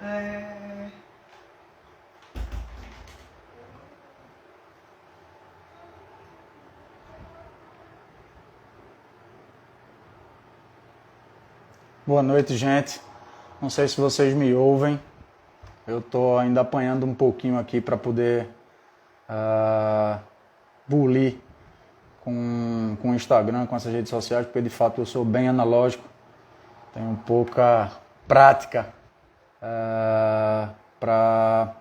É... Boa noite, gente. Não sei se vocês me ouvem. Eu estou ainda apanhando um pouquinho aqui para poder bulir com o Instagram, com essas redes sociais, porque de fato eu sou bem analógico, tenho pouca prática para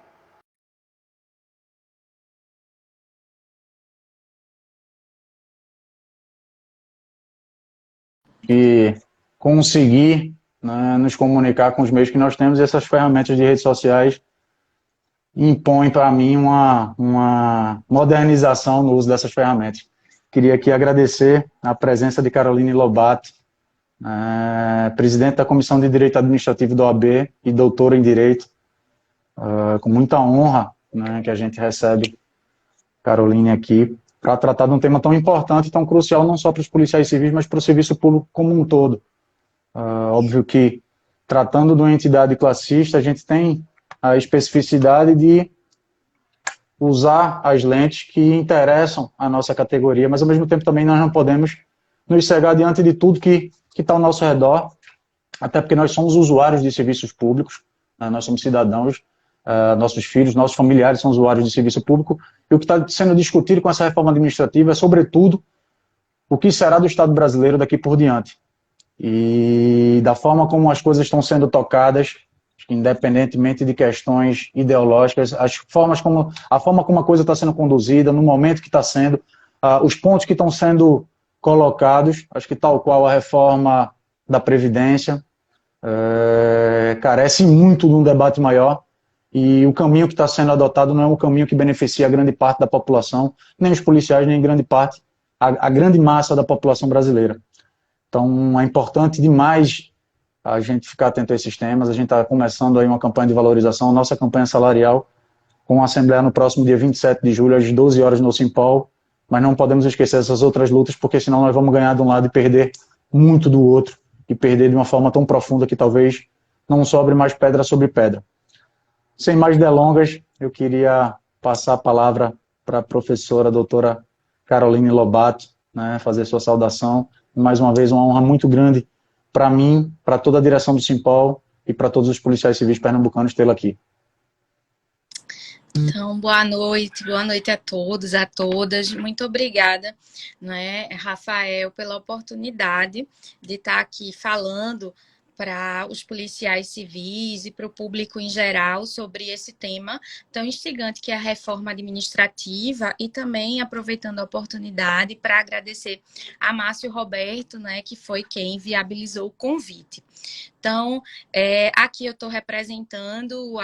conseguir, né, nos comunicar com os meios que nós temos, e essas ferramentas de redes sociais impõem para mim uma modernização no uso dessas ferramentas. Queria aqui agradecer a presença de Caroline Lobato, presidente da Comissão de Direito Administrativo da OAB e doutora em Direito, com muita honra, né, que a gente recebe Caroline aqui para tratar de um tema tão importante e tão crucial, não só para os policiais civis, mas para o serviço público como um todo. Óbvio que, tratando de uma entidade classista, a gente tem a especificidade de usar as lentes que interessam a nossa categoria, mas ao mesmo tempo também nós não podemos nos cegar diante de tudo que está ao nosso redor, até porque nós somos usuários de serviços públicos, né? Nós somos cidadãos, nossos filhos, nossos familiares são usuários de serviço público, e o que está sendo discutido com essa reforma administrativa é, sobretudo, o que será do Estado brasileiro daqui por diante. E da forma como as coisas estão sendo tocadas, independentemente de questões ideológicas, a forma como a coisa está sendo conduzida, no momento que está sendo, os pontos que estão sendo colocados, acho que tal qual a reforma da Previdência, carece muito de um debate maior, e o caminho que está sendo adotado não é um caminho que beneficia a grande parte da população, nem os policiais, nem grande parte, a grande massa da população brasileira. Então, é importante demais a gente ficar atento a esses temas. A gente está começando aí uma campanha de valorização, nossa campanha salarial, com a Assembleia no próximo dia 27 de julho, às 12 horas no Simpol, mas não podemos esquecer essas outras lutas, porque senão nós vamos ganhar de um lado e perder muito do outro, e perder de uma forma tão profunda que talvez não sobre mais pedra sobre pedra. Sem mais delongas, eu queria passar a palavra para a professora, a doutora Caroline Lobato, né, fazer sua saudação. Mais uma vez, uma honra muito grande para mim, para toda a direção do Simpol e para todos os policiais civis pernambucanos tê-la aqui. Então, boa noite a todos, a todas. Muito obrigada, né, Rafael, pela oportunidade de estar aqui falando para os policiais civis e para o público em geral sobre esse tema tão instigante que é a reforma administrativa, e também aproveitando a oportunidade para agradecer a Márcio Roberto, né, que foi quem viabilizou o convite. Então, aqui eu estou representando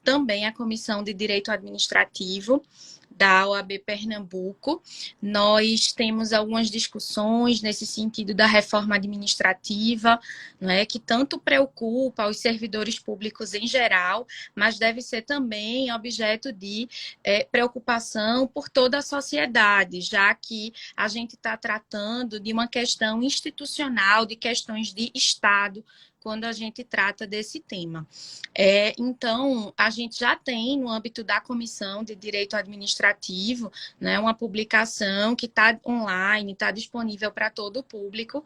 também a Comissão de Direito Administrativo da OAB Pernambuco. Nós temos algumas discussões nesse sentido da reforma administrativa, não é, que tanto preocupa os servidores públicos em geral, mas deve ser também objeto de preocupação por toda a sociedade, já que a gente está tratando de uma questão institucional, de questões de Estado, quando a gente trata desse tema. Então, a gente já tem, no âmbito da Comissão de Direito Administrativo, né, uma publicação que está online, está disponível para todo o público,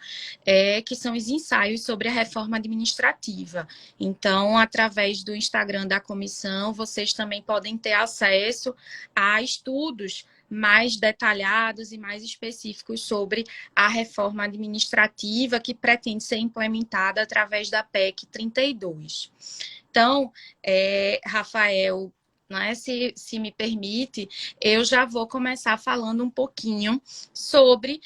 que são os ensaios sobre a reforma administrativa. Então, através do Instagram da comissão, vocês também podem ter acesso a estudos mais detalhados e mais específicos sobre a reforma administrativa que pretende ser implementada através da PEC 32. Então, Rafael, né, se me permite, eu já vou começar falando um pouquinho sobre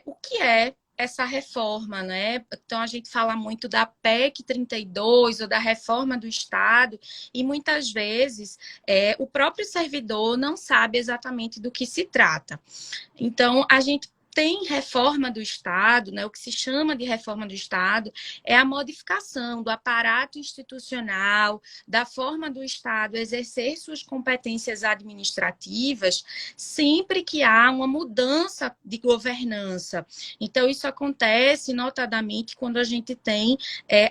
o que é essa reforma, né? Então, a gente fala muito da PEC 32 ou da reforma do Estado, e muitas vezes o próprio servidor não sabe exatamente do que se trata. Então, a gente tem reforma do Estado, né? O que se chama de reforma do Estado é a modificação do aparato institucional, da forma do Estado exercer suas competências administrativas, sempre que há uma mudança de governança. Então, isso acontece notadamente quando a gente tem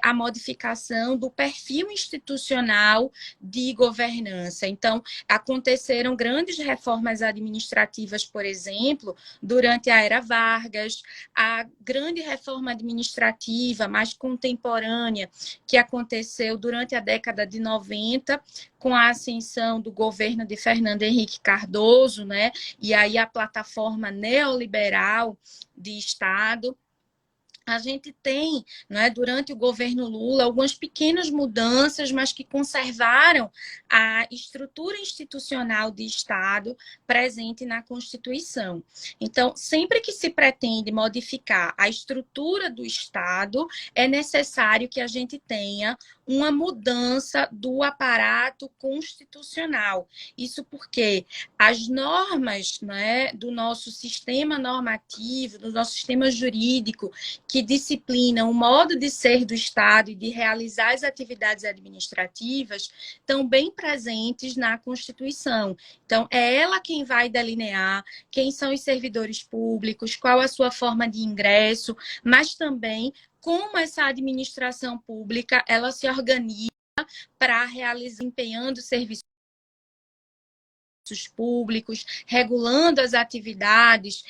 a modificação do perfil institucional de governança. Então, aconteceram grandes reformas administrativas, por exemplo, durante a era Vargas, a grande reforma administrativa mais contemporânea que aconteceu durante a década de 90, com a ascensão do governo de Fernando Henrique Cardoso, né? E aí a plataforma neoliberal de Estado. A gente tem, né, durante o governo Lula, algumas pequenas mudanças, mas que conservaram a estrutura institucional de Estado presente na Constituição. Então, sempre que se pretende modificar a estrutura do Estado, é necessário que a gente tenha uma mudança do aparato constitucional. Isso porque as normas, né, do nosso sistema normativo, do nosso sistema jurídico, que disciplinam o modo de ser do Estado e de realizar as atividades administrativas, estão bem presentes na Constituição. Então, é ela quem vai delinear quem são os servidores públicos, qual a sua forma de ingresso, mas também como essa administração pública ela se organiza para realizar, empenhando serviços públicos, regulando as atividades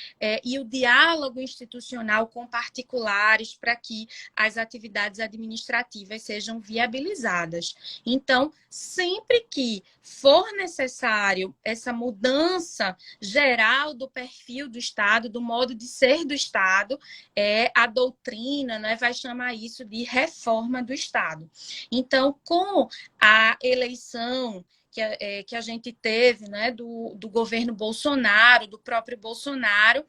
e o diálogo institucional com particulares para que as atividades administrativas sejam viabilizadas. Então, sempre que for necessário essa mudança geral do perfil do Estado, do modo de ser do Estado, a doutrina, né, vai chamar isso de reforma do Estado. Então, com a eleição que a gente teve, né, do governo Bolsonaro, do próprio Bolsonaro,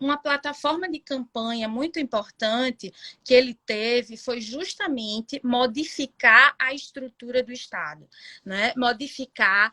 uma plataforma de campanha muito importante que ele teve foi justamente modificar a estrutura do Estado, né? Modificar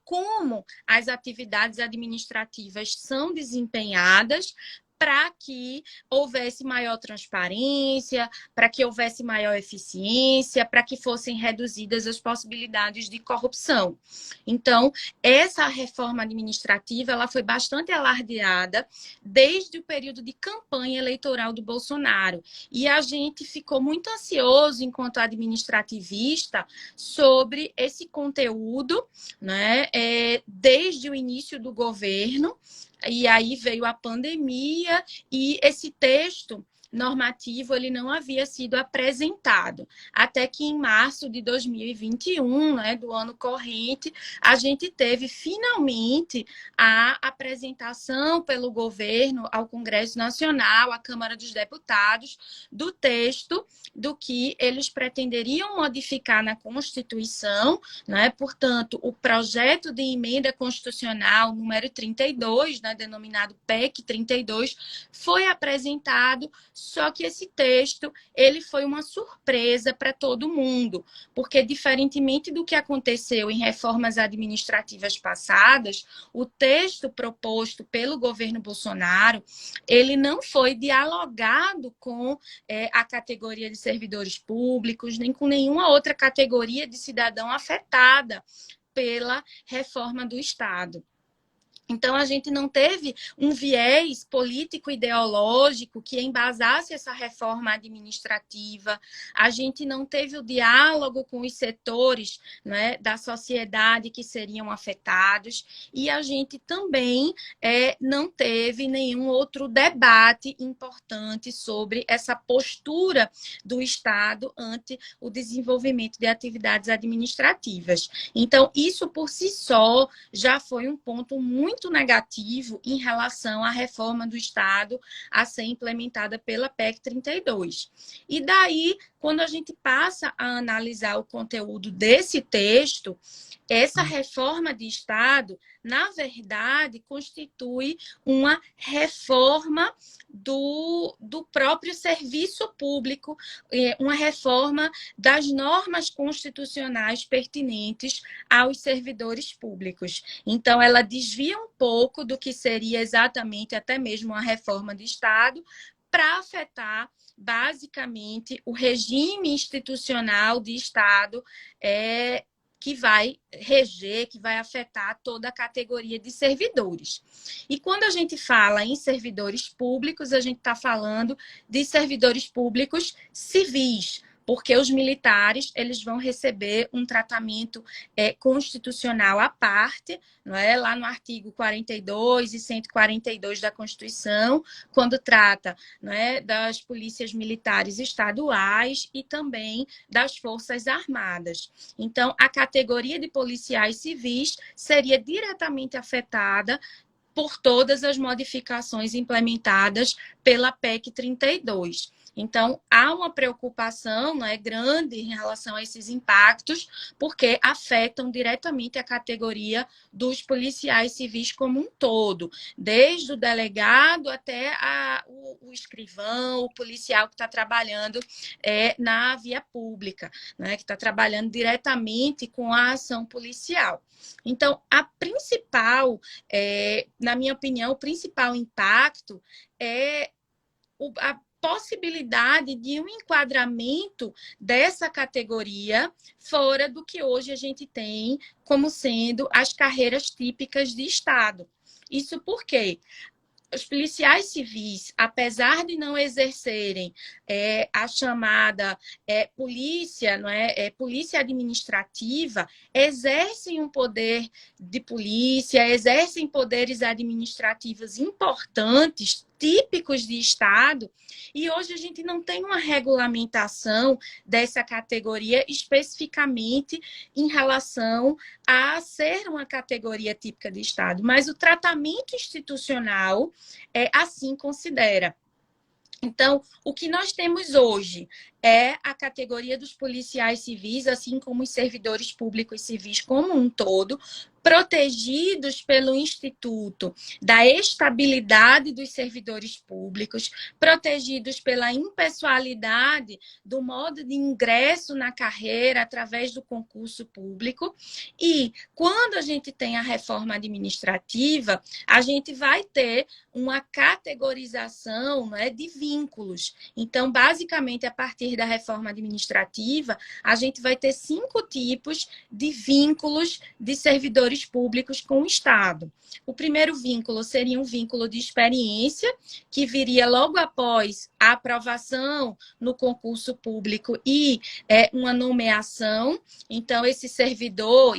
como as atividades administrativas são desempenhadas, para que houvesse maior transparência, para que houvesse maior eficiência, para que fossem reduzidas as possibilidades de corrupção. Então, essa reforma administrativa ela foi bastante alardeada desde o período de campanha eleitoral do Bolsonaro. E a gente ficou muito ansioso, enquanto administrativista, sobre esse conteúdo, né, desde o início do governo. E aí veio a pandemia e esse texto normativo ele não havia sido apresentado. Até que em março de 2021, né, do ano corrente, a gente teve finalmente a apresentação pelo governo ao Congresso Nacional, à Câmara dos Deputados, do texto do que eles pretenderiam modificar na Constituição, né? Portanto, o projeto de emenda constitucional número 32, né, denominado PEC 32, foi apresentado. Só que esse texto, ele foi uma surpresa para todo mundo, porque diferentemente do que aconteceu em reformas administrativas passadas, o texto proposto pelo governo Bolsonaro, ele não foi dialogado com a categoria de servidores públicos, nem com nenhuma outra categoria de cidadão afetada pela reforma do Estado. Então, a gente não teve um viés político-ideológico que embasasse essa reforma administrativa, a gente não teve o diálogo com os setores, né, da sociedade que seriam afetados, e a gente também não teve nenhum outro debate importante sobre essa postura do Estado ante o desenvolvimento de atividades administrativas. Então, isso por si só já foi um ponto muito negativo em relação à reforma do Estado a ser implementada pela PEC 32. E daí quando a gente passa a analisar o conteúdo desse texto, essa reforma de Estado, na verdade, constitui uma reforma do próprio serviço público, uma reforma das normas constitucionais pertinentes aos servidores públicos. Então, ela desvia um pouco do que seria exatamente até mesmo uma reforma de Estado para afetar basicamente o regime institucional de Estado que vai reger, que vai afetar toda a categoria de servidores. E quando a gente fala em servidores públicos, a gente está falando de servidores públicos civis, porque os militares eles vão receber um tratamento constitucional à parte, não é? Lá no artigo 42 e 142 da Constituição, quando trata, não é, das polícias militares estaduais e também das Forças Armadas. Então, a categoria de policiais civis seria diretamente afetada por todas as modificações implementadas pela PEC 32. Então, há uma preocupação, né, grande em relação a esses impactos, porque afetam diretamente a categoria dos policiais civis como um todo, desde o delegado até o escrivão, o policial que está trabalhando na via pública, né, que está trabalhando diretamente com a ação policial. Então, na minha opinião, o principal impacto é a possibilidade de um enquadramento dessa categoria fora do que hoje a gente tem como sendo as carreiras típicas de Estado. Isso porque os policiais civis, apesar de não exercerem a chamada polícia, não é? Polícia administrativa, exercem um poder de polícia, exercem poderes administrativos importantes, típicos de Estado, e hoje a gente não tem uma regulamentação dessa categoria especificamente em relação a ser uma categoria típica de Estado, mas o tratamento institucional assim considera. Então, o que nós temos hoje é a categoria dos policiais civis, assim como os servidores públicos civis como um todo, protegidos pelo Instituto da Estabilidade dos Servidores Públicos, protegidos pela impessoalidade do modo de ingresso na carreira através do concurso público. E quando a gente tem a reforma administrativa, a gente vai ter uma categorização, né, de vínculos. Então, basicamente, a partir da reforma administrativa, a gente vai ter 5 tipos de vínculos de servidores públicos com o Estado. O primeiro vínculo seria um vínculo de experiência, que viria logo após a aprovação no concurso público e uma nomeação. Então, esse servidor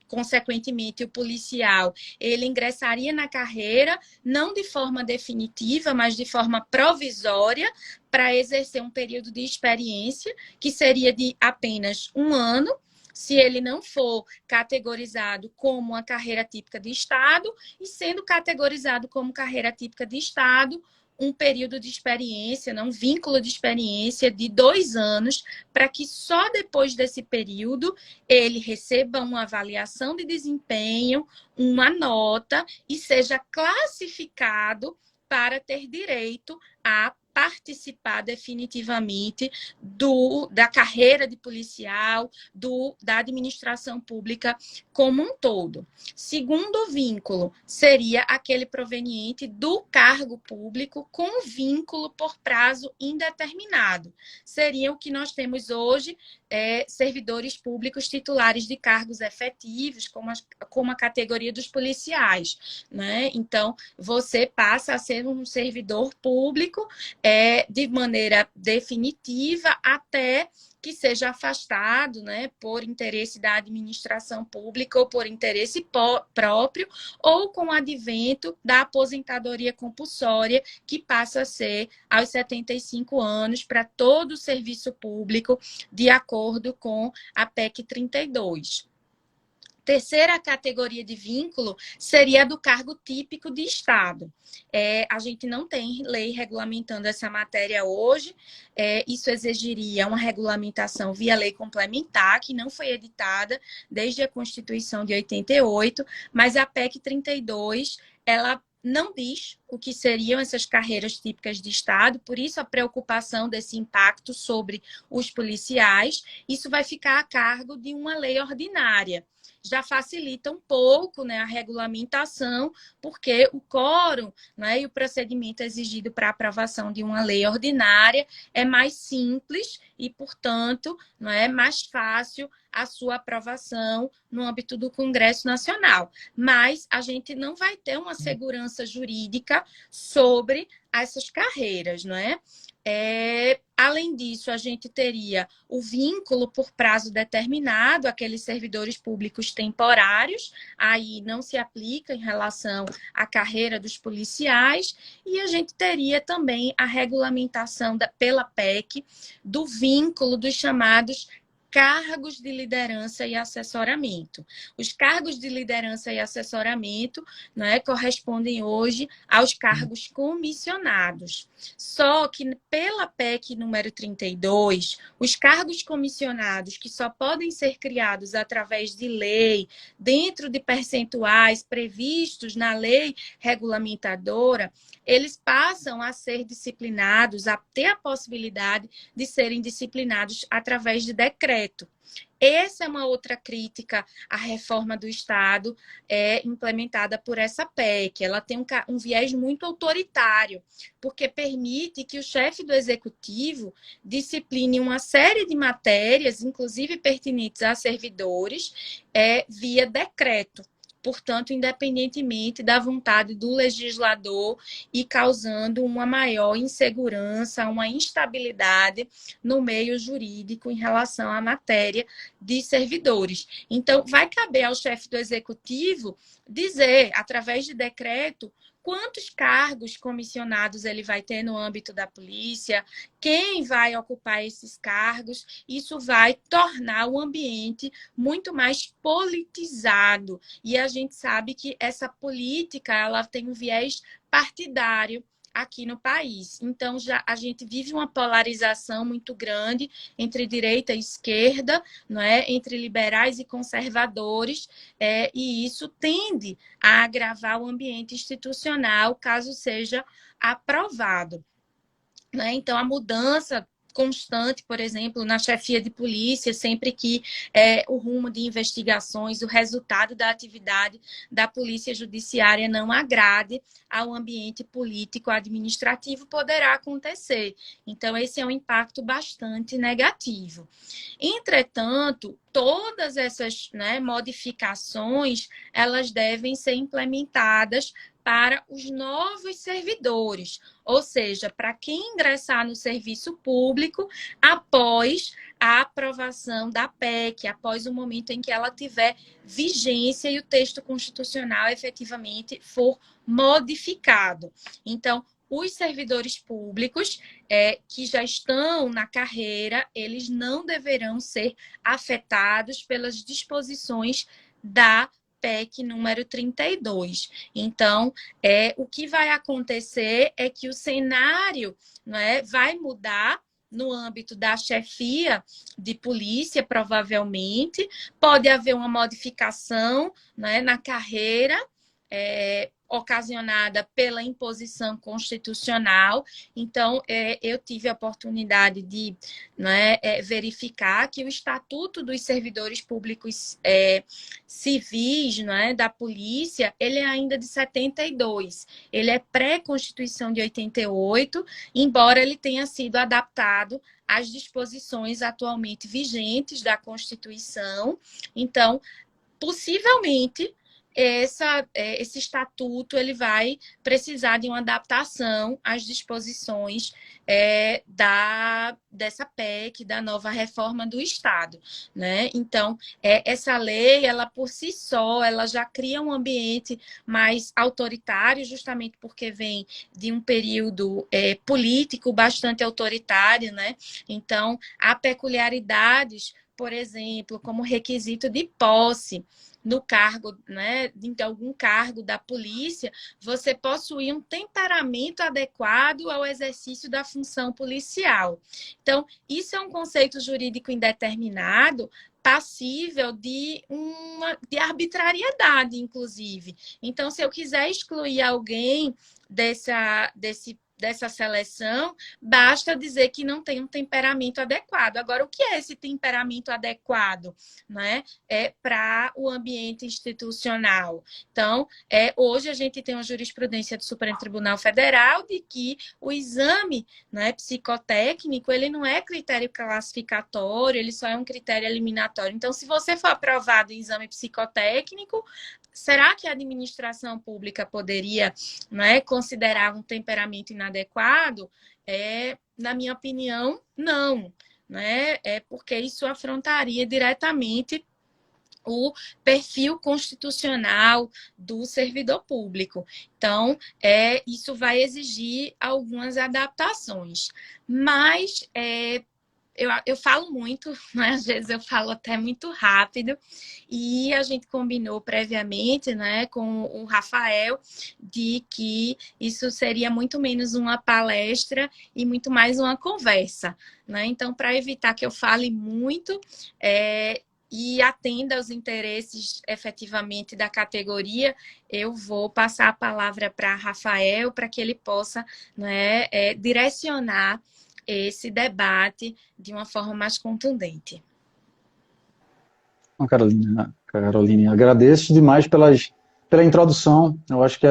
consequentemente, o policial, ele ingressaria na carreira, não de forma definitiva, mas de forma provisória, para exercer um período de experiência, que seria de apenas 1 ano, se ele não for categorizado como uma carreira típica de Estado, e sendo categorizado como carreira típica de Estado, um período de experiência, um vínculo de experiência de 2 anos, para que só depois desse período ele receba uma avaliação de desempenho, uma nota e seja classificado para ter direito a participar definitivamente da carreira de policial, da administração pública como um todo. Segundo vínculo, seria aquele proveniente do cargo público com vínculo por prazo indeterminado. Seria o que nós temos hoje, servidores públicos titulares de cargos efetivos, como a categoria dos policiais, né? Então, você passa a ser um servidor público de maneira definitiva até que seja afastado, né, por interesse da administração pública ou por interesse próprio, ou com o advento da aposentadoria compulsória, que passa a ser aos 75 anos para todo o serviço público, de acordo com a PEC 32. terceira categoria de vínculo seria a do cargo típico de Estado. A gente não tem lei regulamentando essa matéria hoje, isso exigiria uma regulamentação via lei complementar, que não foi editada desde a Constituição de 88, mas a PEC 32, ela não diz o que seriam essas carreiras típicas de Estado, por isso a preocupação desse impacto sobre os policiais. Isso vai ficar a cargo de uma lei ordinária. Já facilita um pouco, né, a regulamentação, porque o quórum, né, e o procedimento exigido para a aprovação de uma lei ordinária é mais simples e, portanto, não é mais fácil a sua aprovação no âmbito do Congresso Nacional. Mas a gente não vai ter uma segurança jurídica sobre essas carreiras, não é? Além disso, a gente teria o vínculo por prazo determinado, aqueles servidores públicos temporários, aí não se aplica em relação à carreira dos policiais, e a gente teria também a regulamentação pela PEC do vínculo dos chamados cargos de liderança e assessoramento. Os cargos de liderança e assessoramento, né, correspondem hoje aos cargos comissionados. Só que pela PEC número 32, os cargos comissionados que só podem ser criados através de lei, dentro de percentuais previstos na lei regulamentadora, eles passam a ser disciplinados, a ter a possibilidade de serem disciplinados através de decreto. Essa é uma outra crítica à reforma do Estado implementada por essa PEC. Ela tem um viés muito autoritário, porque permite que o chefe do executivo discipline uma série de matérias, inclusive pertinentes a servidores, via decreto. Portanto, independentemente da vontade do legislador e causando uma maior insegurança, uma instabilidade no meio jurídico em relação à matéria de servidores. Então, vai caber ao chefe do executivo dizer, através de decreto, quantos cargos comissionados ele vai ter no âmbito da polícia, quem vai ocupar esses cargos. Isso vai tornar o ambiente muito mais politizado. E a gente sabe que essa política ela tem um viés partidário aqui no país. Então, a gente vive uma polarização muito grande entre direita e esquerda, não é? Entre liberais e conservadores, e isso tende a agravar o ambiente institucional, caso seja aprovado. Né? Então, a mudança constante, por exemplo, na chefia de polícia, sempre que o rumo de investigações, o resultado da atividade da polícia judiciária não agrade ao ambiente político administrativo, poderá acontecer. Então, esse é um impacto bastante negativo. Entretanto, todas essas, né, modificações, elas devem ser implementadas para os novos servidores, ou seja, para quem ingressar no serviço público após a aprovação da PEC, após o momento em que ela tiver vigência e o texto constitucional efetivamente for modificado. Então, os servidores públicos que já estão na carreira, eles não deverão ser afetados pelas disposições da PEC número 32. Então, o que vai acontecer é que o cenário, né, vai mudar no âmbito da chefia de polícia, provavelmente. Pode haver uma modificação, né, na carreira, ocasionada pela imposição constitucional. Então, eu tive a oportunidade de, né, verificar que o Estatuto dos Servidores Públicos Civis, né, da Polícia, ele é ainda de 72. Ele é pré-Constituição de 88, embora ele tenha sido adaptado às disposições atualmente vigentes da Constituição. Então, possivelmente, esse estatuto ele vai precisar de uma adaptação às disposições dessa PEC, da nova reforma do Estado, né? Então, essa lei, ela por si só, ela já cria um ambiente mais autoritário, justamente porque vem de um período político bastante autoritário, né? Então, há peculiaridades por exemplo, como requisito de posse no cargo, né, de algum cargo da polícia, você possuir um temperamento adequado ao exercício da função policial. Então, isso é um conceito jurídico indeterminado, passível de arbitrariedade, inclusive. Então, se eu quiser excluir alguém dessa seleção, basta dizer que não tem um temperamento adequado. Agora, o que é esse temperamento adequado, né? É para o ambiente institucional. Então, hoje a gente tem uma jurisprudência do Supremo Tribunal Federal de que o exame, né, psicotécnico, ele não é critério classificatório, ele só é um critério eliminatório. Então, se você for aprovado em exame psicotécnico, será que a administração pública poderia, né, considerar um temperamento inadequado? Na minha opinião, não. Né? Porque isso afrontaria diretamente o perfil constitucional do servidor público. Então, isso vai exigir algumas adaptações. Mas eu falo muito, né? Às vezes eu falo até muito rápido, e a gente combinou previamente, né, com o Rafael, de que isso seria muito menos uma palestra e muito mais uma conversa, né? Então, para evitar que eu fale muito e atenda aos interesses efetivamente da categoria, eu vou passar a palavra para Rafael, para que ele possa, né, direcionar esse debate de uma forma mais contundente. Caroline, agradeço demais pela introdução. Eu acho que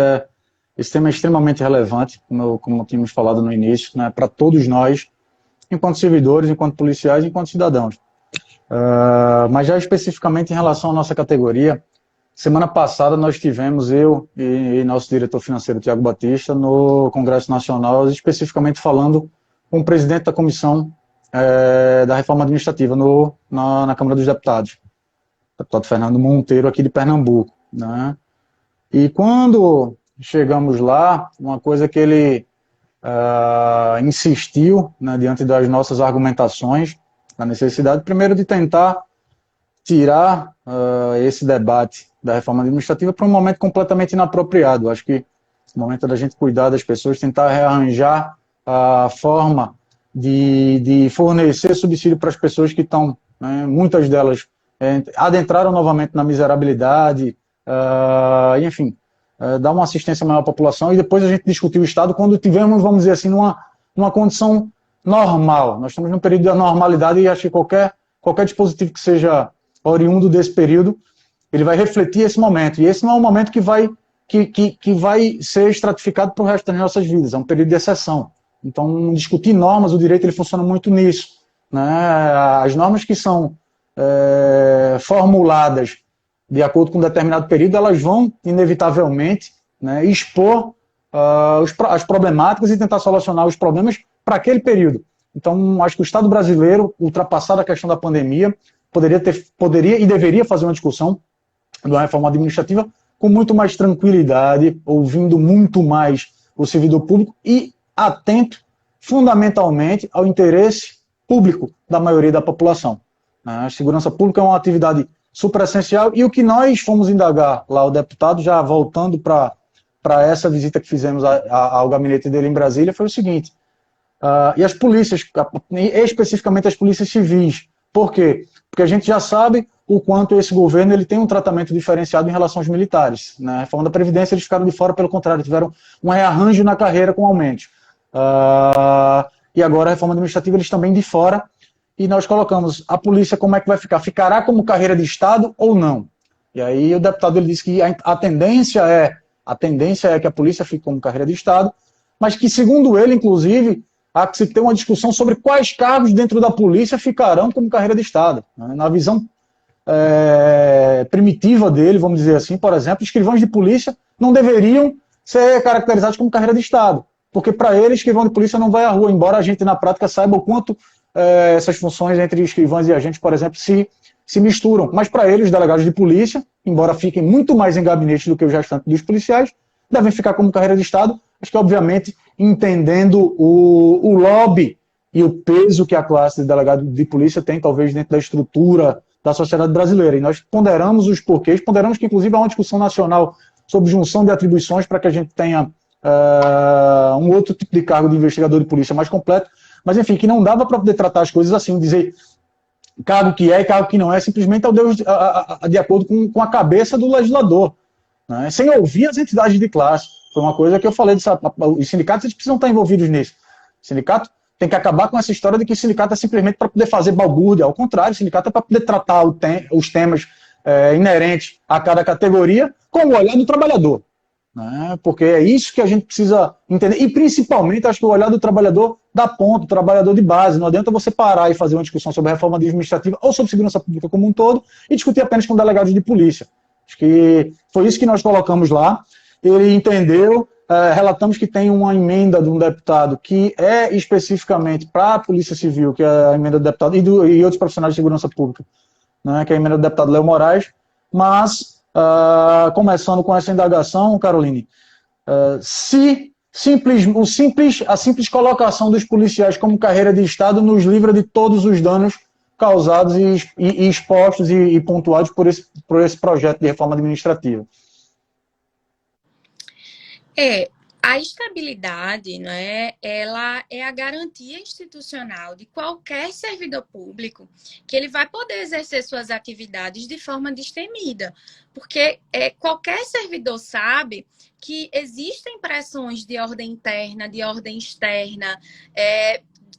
esse tema é extremamente relevante, como tínhamos falado no início, né, para todos nós, enquanto servidores, enquanto policiais, enquanto cidadãos. Mas já especificamente em relação à nossa categoria, semana passada nós tivemos, eu e nosso diretor financeiro, Tiago Batista, no Congresso Nacional, especificamente falando com o presidente da comissão da reforma administrativa na Câmara dos Deputados, o deputado Fernando Monteiro, aqui de Pernambuco. Né? E quando chegamos lá, uma coisa que ele insistiu, né, diante das nossas argumentações, a necessidade, primeiro, de tentar tirar esse debate da reforma administrativa para um momento completamente inapropriado. Acho que o momento é da gente cuidar das pessoas, tentar rearranjar a forma de fornecer subsídio para as pessoas que estão, né, muitas delas adentraram novamente na miserabilidade, enfim, dar uma assistência maior à população, e depois a gente discutir o Estado quando tivermos, vamos dizer assim, numa condição normal. Nós estamos num período de anormalidade, e acho que qualquer dispositivo que seja oriundo desse período, ele vai refletir esse momento. E esse não é um momento que vai ser estratificado para o resto das nossas vidas. É um período de exceção. Então, discutir normas, o direito ele funciona muito nisso. Né? As normas que são formuladas de acordo com um determinado período, elas vão, inevitavelmente, né, expor as problemáticas e tentar solucionar os problemas para aquele período. Então, acho que o Estado brasileiro, ultrapassada a questão da pandemia, poderia e deveria fazer uma discussão de uma reforma administrativa com muito mais tranquilidade, ouvindo muito mais o servidor público e atento, fundamentalmente, ao interesse público da maioria da população. A segurança pública é uma atividade super essencial, e o que nós fomos indagar lá, o deputado, já voltando para essa visita que fizemos ao gabinete dele em Brasília, foi o seguinte: e as polícias, especificamente as polícias civis. Por quê? Porque a gente já sabe o quanto esse governo ele tem um tratamento diferenciado em relação aos militares. Na reforma da Previdência eles ficaram de fora, pelo contrário, tiveram um rearranjo na carreira com aumentos. E agora a reforma administrativa eles também de fora, e nós colocamos a polícia como é que vai ficar? Ficará como carreira de Estado ou não? E aí o deputado ele disse que a tendência é que a polícia fique como carreira de Estado, mas que, segundo ele, inclusive, há que se ter uma discussão sobre quais cargos dentro da polícia ficarão como carreira de Estado. Na visão primitiva dele, vamos dizer assim, por exemplo, escrivães de polícia não deveriam ser caracterizados como carreira de Estado, porque para ele, escrivão de polícia não vai à rua, embora a gente na prática saiba o quanto essas funções entre escrivães e agentes, por exemplo, se misturam. Mas para eles, os delegados de polícia, embora fiquem muito mais em gabinete do que os restantes dos policiais, devem ficar como carreira de Estado, acho que, obviamente, entendendo o lobby e o peso que a classe de delegado de polícia tem, talvez, dentro da estrutura da sociedade brasileira. E nós ponderamos os porquês, ponderamos que, inclusive, há uma discussão nacional sobre junção de atribuições para que a gente tenha um outro tipo de cargo de investigador de polícia mais completo, mas, enfim, que não dava para poder tratar as coisas assim, dizer cargo que é e cargo que não é, simplesmente de acordo com a cabeça do legislador, né? Sem ouvir as entidades de classe. Foi uma coisa que eu falei, os sindicatos eles precisam estar envolvidos nisso. O sindicato tem que acabar com essa história de que o sindicato é simplesmente para poder fazer balbúrdia. Ao contrário, o sindicato é para poder tratar os temas inerentes a cada categoria com o olhar do trabalhador, né? Porque é isso que a gente precisa entender. E, principalmente, acho que o olhar do trabalhador da ponta, do trabalhador de base. Não adianta você parar e fazer uma discussão sobre a reforma administrativa ou sobre segurança pública como um todo e discutir apenas com delegados de polícia. Acho que foi isso que nós colocamos lá. Ele entendeu, relatamos que tem uma emenda de um deputado que é especificamente para a Polícia Civil, que é a emenda do deputado, e outros profissionais de segurança pública, né, que é a emenda do deputado Léo Moraes, mas, começando com essa indagação, Caroline, a simples colocação dos policiais como carreira de Estado nos livra de todos os danos causados e expostos e pontuados por esse projeto de reforma administrativa. A estabilidade, né, ela é a garantia institucional de qualquer servidor público que ele vai poder exercer suas atividades de forma destemida, porque qualquer servidor sabe que existem pressões de ordem interna, de ordem externa,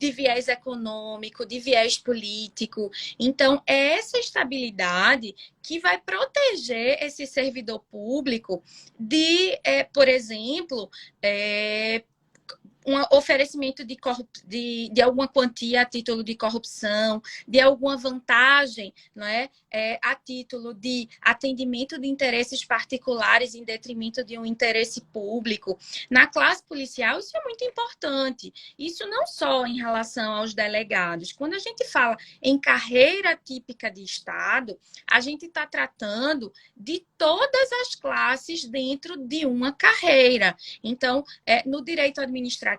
de viés econômico, de viés político. Então, é essa estabilidade que vai proteger esse servidor público de, por exemplo, um oferecimento de alguma quantia a título de corrupção, de alguma vantagem, não é? A título de atendimento de interesses particulares em detrimento de um interesse público. Na classe policial, isso é muito importante. Isso não só em relação aos delegados. Quando a gente fala em carreira típica de Estado, a gente está tratando de todas as classes dentro de uma carreira. Então, no direito administrativo,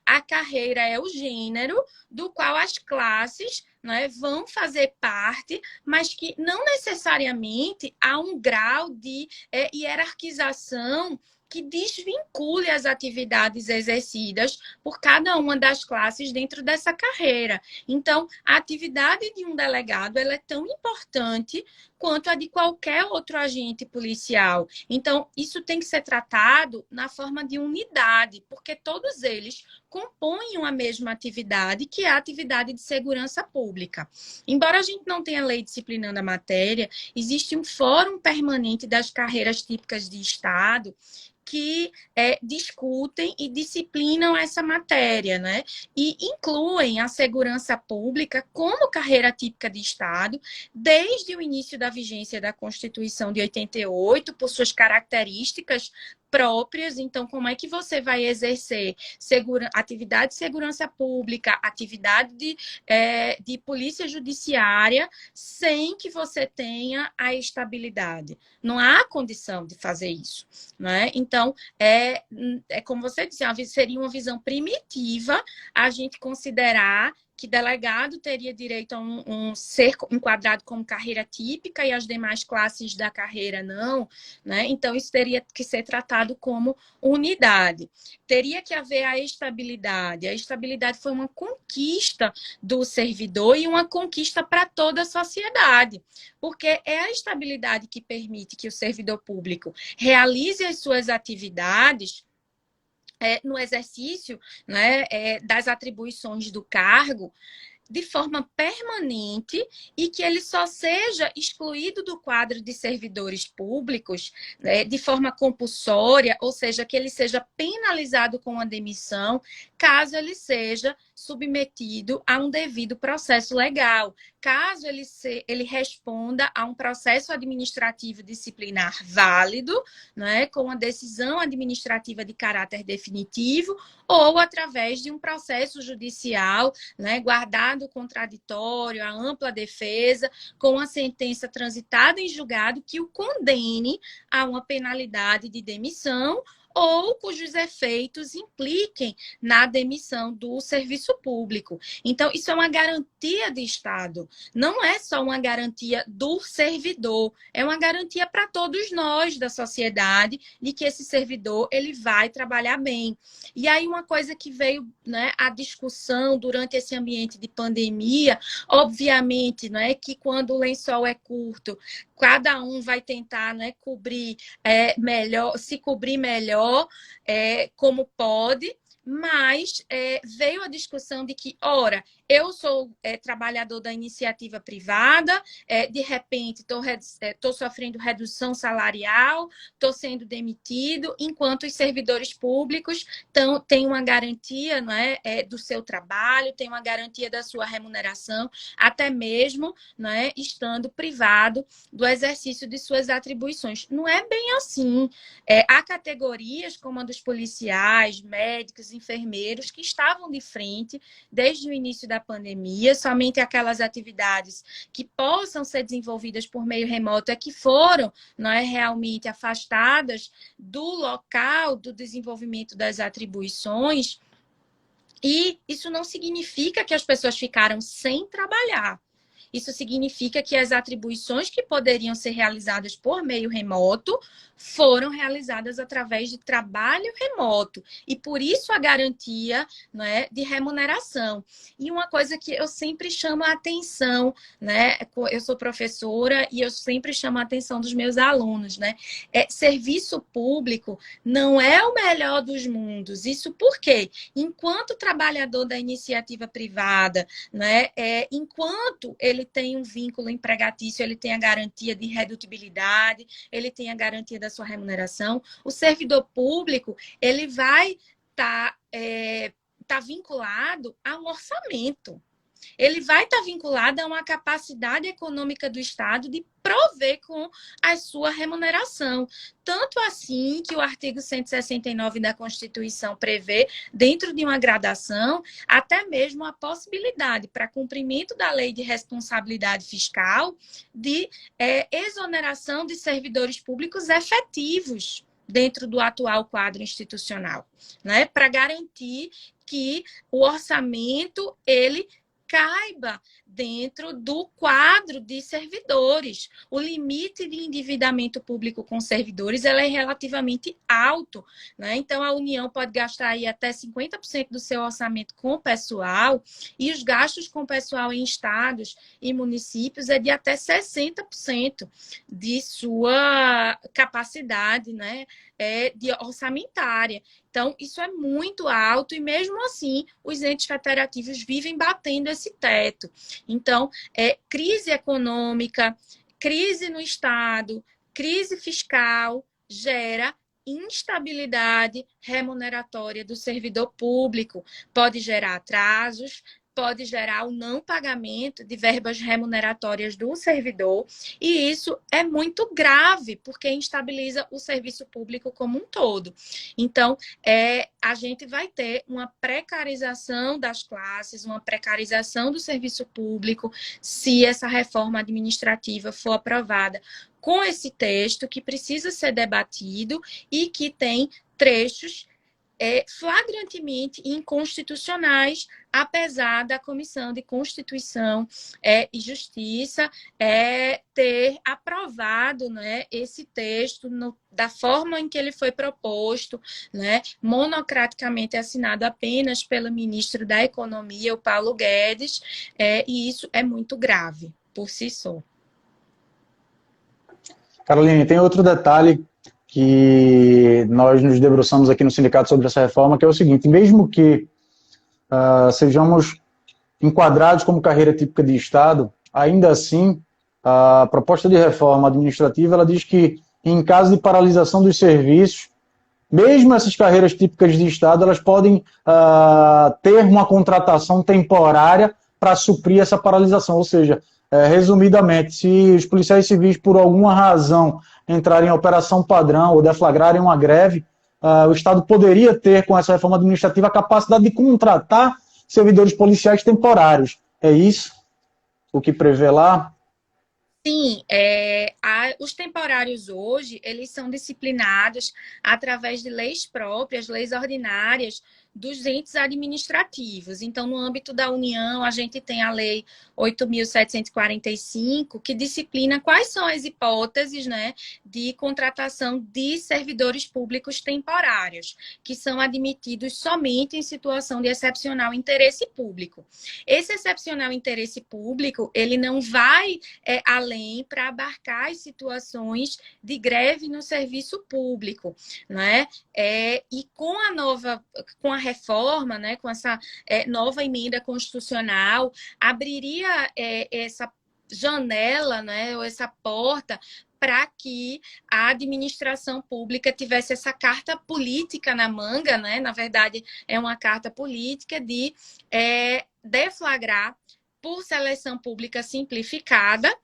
a carreira é o gênero do qual as classes, né, vão fazer parte, mas que não necessariamente há um grau de hierarquização que desvincule as atividades exercidas por cada uma das classes dentro dessa carreira. Então, a atividade de um delegado ela é tão importante quanto a de qualquer outro agente policial. Então, isso tem que ser tratado na forma de unidade, porque todos eles compõem uma mesma atividade, que é a atividade de segurança pública. Embora a gente não tenha lei disciplinando a matéria, existe um fórum permanente das carreiras típicas de Estado que discutem e disciplinam essa matéria, né? E incluem a segurança pública como carreira típica de Estado, desde o início da vigência da Constituição de 88, por suas características próprias. Então, como é que você vai exercer atividade de segurança pública, atividade de polícia judiciária, sem que você tenha a estabilidade? Não há condição de fazer isso, né? Então, como você disse, seria uma visão primitiva a gente considerar que delegado teria direito a ser enquadrado como carreira típica e as demais classes da carreira não, né? Então, isso teria que ser tratado como unidade. Teria que haver a estabilidade. A estabilidade foi uma conquista do servidor e uma conquista para toda a sociedade, porque é a estabilidade que permite que o servidor público realize as suas atividades no exercício, né, das atribuições do cargo de forma permanente e que ele só seja excluído do quadro de servidores públicos, né, de forma compulsória, ou seja, que ele seja penalizado com a demissão, caso ele seja submetido a um devido processo legal, caso ele responda a um processo administrativo disciplinar válido, né, com a decisão administrativa de caráter definitivo, ou através de um processo judicial, né, guardado o contraditório, a ampla defesa, com a sentença transitada em julgado que o condene a uma penalidade de demissão ou cujos efeitos impliquem na demissão do serviço público. Então, isso é uma garantia de Estado. Não é só uma garantia do servidor, é uma garantia para todos nós da sociedade de que esse servidor ele vai trabalhar bem. E aí uma coisa que veio, né, a discussão durante esse ambiente de pandemia, obviamente, não é que quando o lençol é curto, cada um vai tentar, né, cobrir melhor, se cobrir melhor, como pode. Mas veio a discussão de que, ora, eu sou trabalhador da iniciativa privada, de repente estou sofrendo redução salarial, estou sendo demitido, enquanto os servidores públicos têm uma garantia, não é, do seu trabalho, têm uma garantia da sua remuneração, até mesmo, não é, estando privado do exercício de suas atribuições. Não é bem assim. Há categorias como a dos policiais, médicos, enfermeiros, que estavam de frente desde o início da pandemia, somente aquelas atividades que possam ser desenvolvidas por meio remoto é que foram, não é, realmente afastadas do local do desenvolvimento das atribuições, e isso não significa que as pessoas ficaram sem trabalhar. Isso significa que as atribuições que poderiam ser realizadas por meio remoto foram realizadas através de trabalho remoto. E por isso a garantia, não é, de remuneração. E uma coisa que eu sempre chamo a atenção, né? Eu sou professora e eu sempre chamo a atenção dos meus alunos, né? Serviço público não é o melhor dos mundos. Isso porque, enquanto trabalhador da iniciativa privada, né, enquanto ele tem um vínculo empregatício, ele tem a garantia de redutibilidade, ele tem a garantia da sua remuneração, o servidor público, ele vai estar vinculado a um orçamento. Ele vai estar vinculado a uma capacidade econômica do Estado de prover com a sua remuneração. Tanto assim que o artigo 169 da Constituição prevê, dentro de uma gradação, até mesmo a possibilidade para cumprimento da lei de responsabilidade fiscal de exoneração de servidores públicos efetivos dentro do atual quadro institucional, né? Para garantir que o orçamento, ele caiba dentro do quadro de servidores. O limite de endividamento público com servidores ela é relativamente alto, né? Então, a União pode gastar aí até 50% do seu orçamento com pessoal, e os gastos com pessoal em estados e municípios é de até 60% de sua capacidade, né, de orçamentária. Então, isso é muito alto e, mesmo assim, os entes federativos vivem batendo esse teto. Então, crise econômica, crise no Estado, crise fiscal gera instabilidade remuneratória do servidor público. Pode gerar atrasos, pode gerar o não pagamento de verbas remuneratórias do servidor, e isso é muito grave, porque instabiliza o serviço público como um todo. Então, a gente vai ter uma precarização das classes, uma precarização do serviço público, se essa reforma administrativa for aprovada com esse texto, que precisa ser debatido e que tem trechos flagrantemente inconstitucionais, apesar da Comissão de Constituição e Justiça ter aprovado, né, esse texto da forma em que ele foi proposto, né, monocraticamente assinado apenas pelo ministro da Economia, o Paulo Guedes, e isso é muito grave por si só. Caroline, tem outro detalhe que nós nos debruçamos aqui no sindicato sobre essa reforma, que é o seguinte: mesmo que sejamos enquadrados como carreira típica de Estado, ainda assim, a proposta de reforma administrativa ela diz que, em caso de paralisação dos serviços, mesmo essas carreiras típicas de Estado, elas podem ter uma contratação temporária para suprir essa paralisação. Ou seja, resumidamente, se os policiais civis, por alguma razão, entrarem em operação padrão ou deflagrarem uma greve, o Estado poderia ter, com essa reforma administrativa, a capacidade de contratar servidores policiais temporários. É isso o que prevê lá? Sim, os temporários hoje, eles são disciplinados através de leis próprias, leis ordinárias dos entes administrativos. Então, no âmbito da União, a gente tem a Lei 8.745, que disciplina quais são as hipóteses, né, de contratação de servidores públicos temporários, que são admitidos somente em situação de excepcional interesse público. Esse excepcional interesse público, ele não vai além para abarcar as situações de greve no serviço público, né? E com a reforma, né, com essa nova emenda constitucional, abriria essa janela, né, ou essa porta para que a administração pública tivesse essa carta política na manga, né? Na verdade, é uma carta política de deflagrar, por seleção pública simplificada,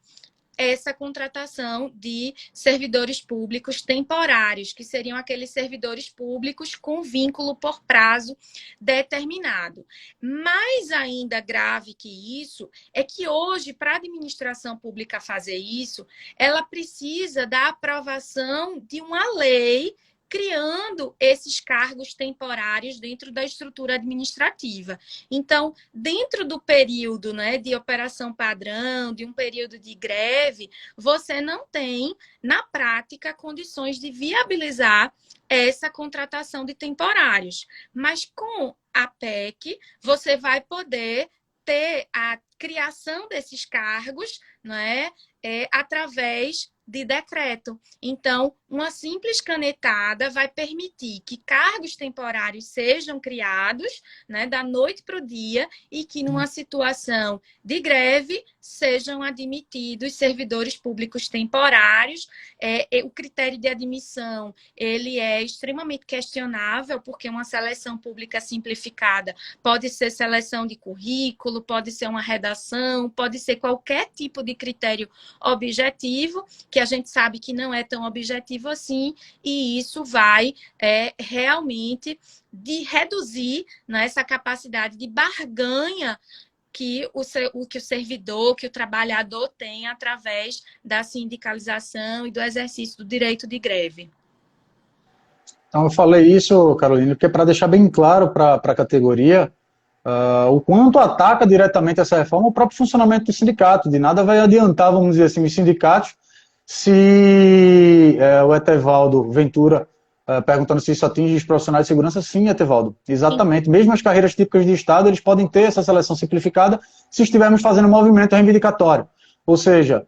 essa contratação de servidores públicos temporários, que seriam aqueles servidores públicos com vínculo por prazo determinado. Mais ainda grave que isso é que hoje, para a administração pública fazer isso, ela precisa da aprovação de uma lei criando esses cargos temporários dentro da estrutura administrativa. Então, dentro do período, né, de operação padrão, de um período de greve, você não tem, na prática, condições de viabilizar essa contratação de temporários. Mas com a PEC, você vai poder ter a criação desses cargos, né, através de decreto. Então, uma simples canetada vai permitir que cargos temporários sejam criados, né, da noite para o dia, e que numa situação de greve sejam admitidos servidores públicos temporários. O critério de admissão, ele é extremamente questionável, porque uma seleção pública simplificada pode ser seleção de currículo, pode ser uma redação, pode ser qualquer tipo de critério objetivo, que a gente sabe que não é tão objetivo assim, e isso vai realmente reduzir, né, essa capacidade de barganha que o servidor, que o trabalhador tem através da sindicalização e do exercício do direito de greve. Então, eu falei isso, Carolina, porque para deixar bem claro para a categoria o quanto ataca diretamente essa reforma o próprio funcionamento do sindicato. De nada vai adiantar, vamos dizer assim, os sindicatos, se o Etevaldo Ventura perguntando se isso atinge os profissionais de segurança. Sim, Etevaldo, exatamente. Sim. Mesmo as carreiras típicas de Estado, eles podem ter essa seleção simplificada se estivermos fazendo um movimento reivindicatório. Ou seja,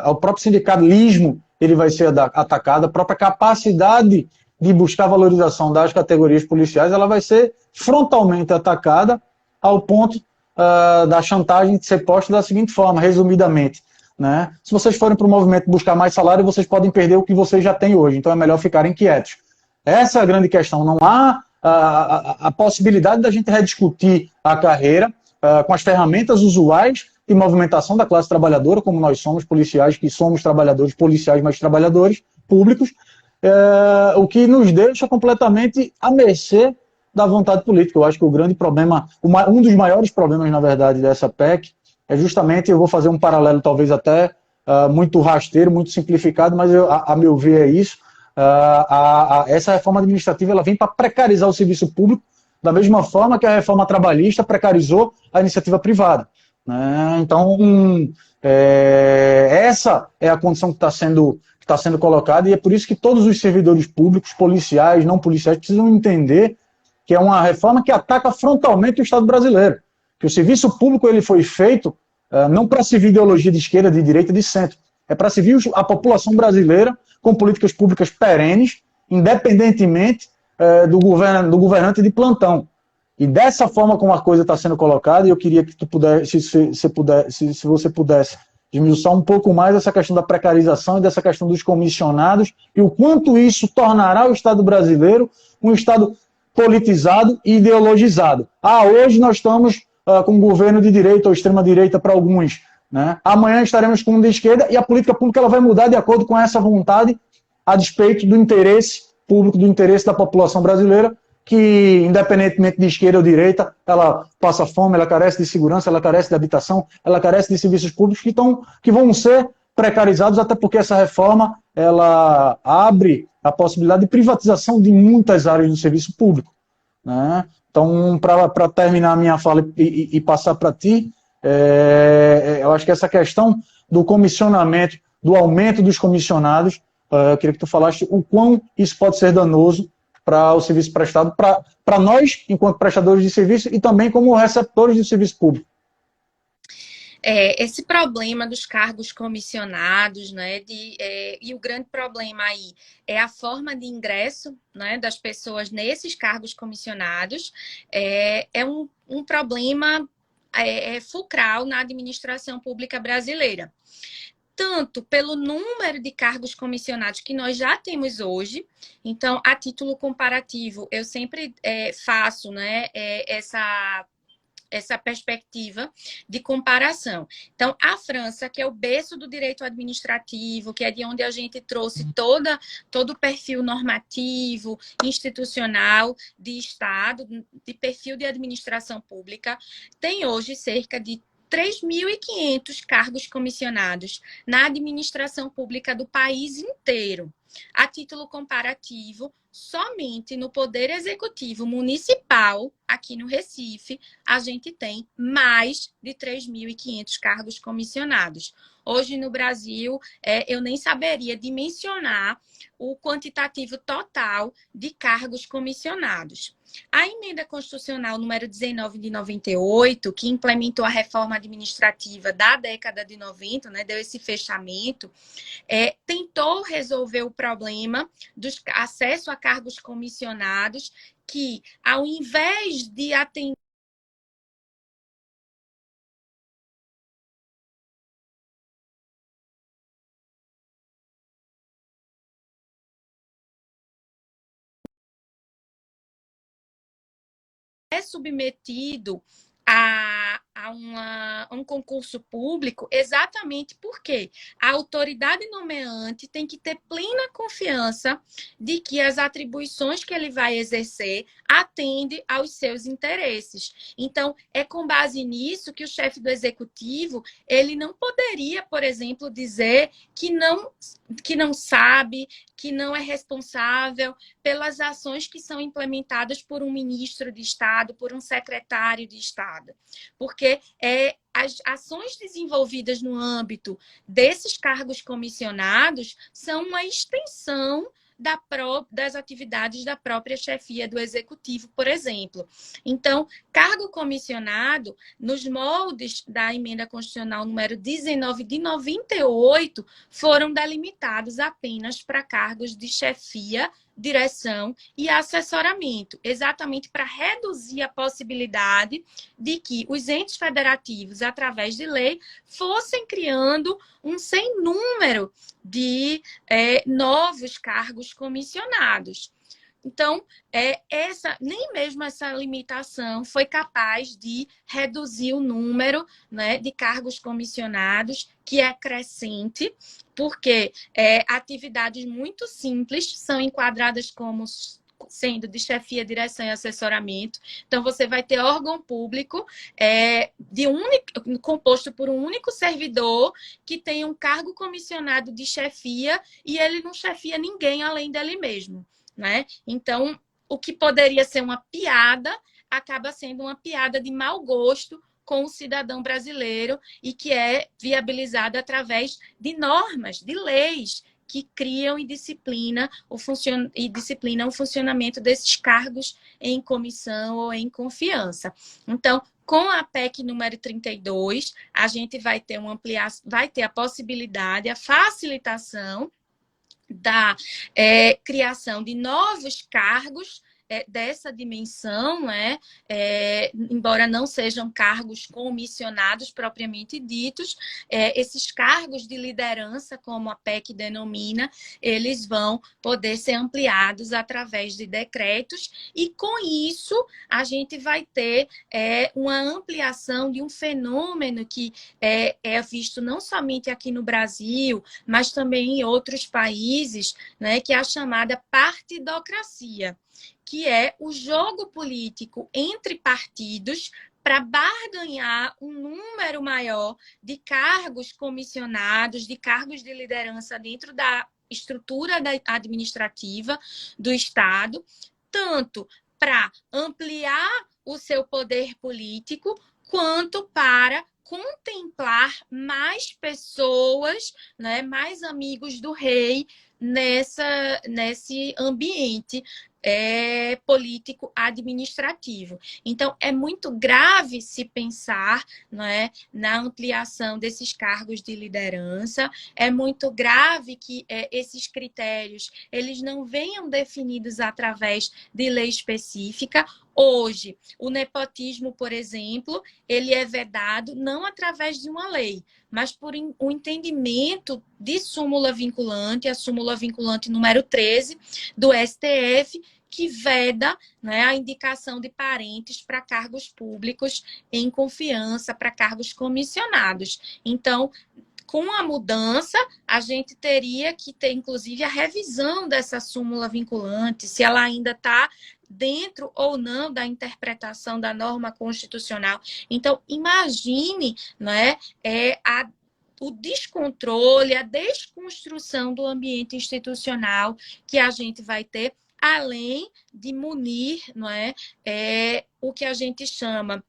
o próprio sindicalismo ele vai ser atacado, a própria capacidade de buscar valorização das categorias policiais, ela vai ser frontalmente atacada, ao ponto da chantagem de ser posta da seguinte forma, resumidamente, né? Se vocês forem para o movimento buscar mais salário, vocês podem perder o que vocês já têm hoje, então é melhor ficarem quietos. Essa é a grande questão. Não há a possibilidade da gente rediscutir a carreira com as ferramentas usuais de movimentação da classe trabalhadora, como nós somos policiais, que somos trabalhadores policiais, mas trabalhadores públicos, o que nos deixa completamente à mercê da vontade política. Eu acho que o grande problema, um dos maiores problemas, na verdade, dessa PEC, é justamente, eu vou fazer um paralelo talvez até muito rasteiro, muito simplificado, mas a meu ver é isso, essa reforma administrativa ela vem para precarizar o serviço público, da mesma forma que a reforma trabalhista precarizou a iniciativa privada, né? Então, essa é a condição que está sendo colocada, e é por isso que todos os servidores públicos, policiais, não policiais, precisam entender que é uma reforma que ataca frontalmente o Estado brasileiro. Que o serviço público ele foi feito não para servir ideologia de esquerda, de direita, de centro. É para servir a população brasileira com políticas públicas perenes, independentemente do governante de plantão. E dessa forma como a coisa está sendo colocada, eu queria que tu pudesse, se você pudesse esmiuçar um pouco mais essa questão da precarização e dessa questão dos comissionados e o quanto isso tornará o Estado brasileiro um Estado politizado e ideologizado. Hoje nós estamos com um governo de direita ou extrema-direita para alguns, né? Amanhã estaremos com um de esquerda e a política pública ela vai mudar de acordo com essa vontade, a despeito do interesse público, do interesse da população brasileira, que, independentemente de esquerda ou direita, ela passa fome, ela carece de segurança, ela carece de habitação, ela carece de serviços públicos que vão ser precarizados, até porque essa reforma ela abre a possibilidade de privatização de muitas áreas do serviço público, né? Então, para terminar a minha fala e passar para ti, eu acho que essa questão do comissionamento, do aumento dos comissionados, eu queria que tu falasse o quão isso pode ser danoso para o serviço prestado, para nós, enquanto prestadores de serviço, e também como receptores de serviço público. Esse problema dos cargos comissionados, né, e o grande problema aí é a forma de ingresso, né, das pessoas nesses cargos comissionados, é um problema fulcral na administração pública brasileira. Tanto pelo número de cargos comissionados que nós já temos hoje. Então, a título comparativo, eu sempre faço, né, essa perspectiva de comparação. Então, a França, que é o berço do direito administrativo, que é de onde a gente trouxe todo o perfil normativo, institucional de Estado, de perfil de administração pública, tem hoje cerca de 3.500 cargos comissionados na administração pública do país inteiro. A título comparativo, somente no Poder Executivo Municipal, aqui no Recife, a gente tem mais de 3.500 cargos comissionados. Hoje, no Brasil, eu nem saberia dimensionar o quantitativo total de cargos comissionados. A emenda constitucional número 19 de 98, que implementou a reforma administrativa da década de 90, né, deu esse fechamento, tentou resolver o problema do acesso a cargos comissionados, que, ao invés de atender submetido a um concurso público, exatamente porque a autoridade nomeante tem que ter plena confiança de que as atribuições que ele vai exercer atendem aos seus interesses. Então, é com base nisso que o chefe do executivo, ele não poderia, por exemplo, dizer que não sabe, que não é responsável pelas ações que são implementadas por um ministro de Estado, por um secretário de Estado. Porque as ações desenvolvidas no âmbito desses cargos comissionados são uma extensão das atividades da própria chefia do executivo, por exemplo. Então, cargo comissionado, nos moldes da emenda constitucional número 19 de 98, foram delimitados apenas para cargos de chefia, direção e assessoramento, exatamente para reduzir a possibilidade de que os entes federativos, através de lei, fossem criando um sem número de novos cargos comissionados. Então, nem mesmo essa limitação foi capaz de reduzir o número, né, de cargos comissionados, que é crescente, porque atividades muito simples são enquadradas como sendo de chefia, direção e assessoramento. Então, você vai ter órgão público composto por um único servidor que tem um cargo comissionado de chefia e ele não chefia ninguém além dele mesmo, né? Então, o que poderia ser uma piada acaba sendo uma piada de mau gosto com o cidadão brasileiro e que é viabilizada através de normas, de leis que criam e disciplinam o funcionamento desses cargos em comissão ou em confiança. Então, com a PEC número 32, a gente vai ter uma ampliação, vai ter a possibilidade, a facilitação da criação de novos cargos dessa dimensão, né? Embora não sejam cargos comissionados propriamente ditos, esses cargos de liderança, como a PEC denomina, eles vão poder ser ampliados através de decretos e, com isso, a gente vai ter uma ampliação de um fenômeno que é visto não somente aqui no Brasil, mas também em outros países, né, que é a chamada partidocracia. que é o jogo político entre partidos para barganhar um número maior de cargos comissionados, de cargos de liderança dentro da estrutura administrativa do Estado, tanto para ampliar o seu poder político, quanto para contemplar mais pessoas, né, mais amigos do rei nesse ambiente político administrativo. Então, é muito grave se pensar, né, na ampliação desses cargos de liderança, é muito grave que esses critérios eles não venham definidos através de lei específica. Hoje, o nepotismo, por exemplo, ele é vedado não através de uma lei, mas por um entendimento de súmula vinculante, a súmula vinculante número 13 do STF, que veda, né, a indicação de parentes para cargos públicos em confiança, para cargos comissionados. Então, com a mudança, a gente teria que ter, inclusive, a revisão dessa súmula vinculante, se ela ainda está dentro ou não da interpretação da norma constitucional. Então, imagine, né, o descontrole, a desconstrução do ambiente institucional que a gente vai ter, além de munir, não é, o que a gente chama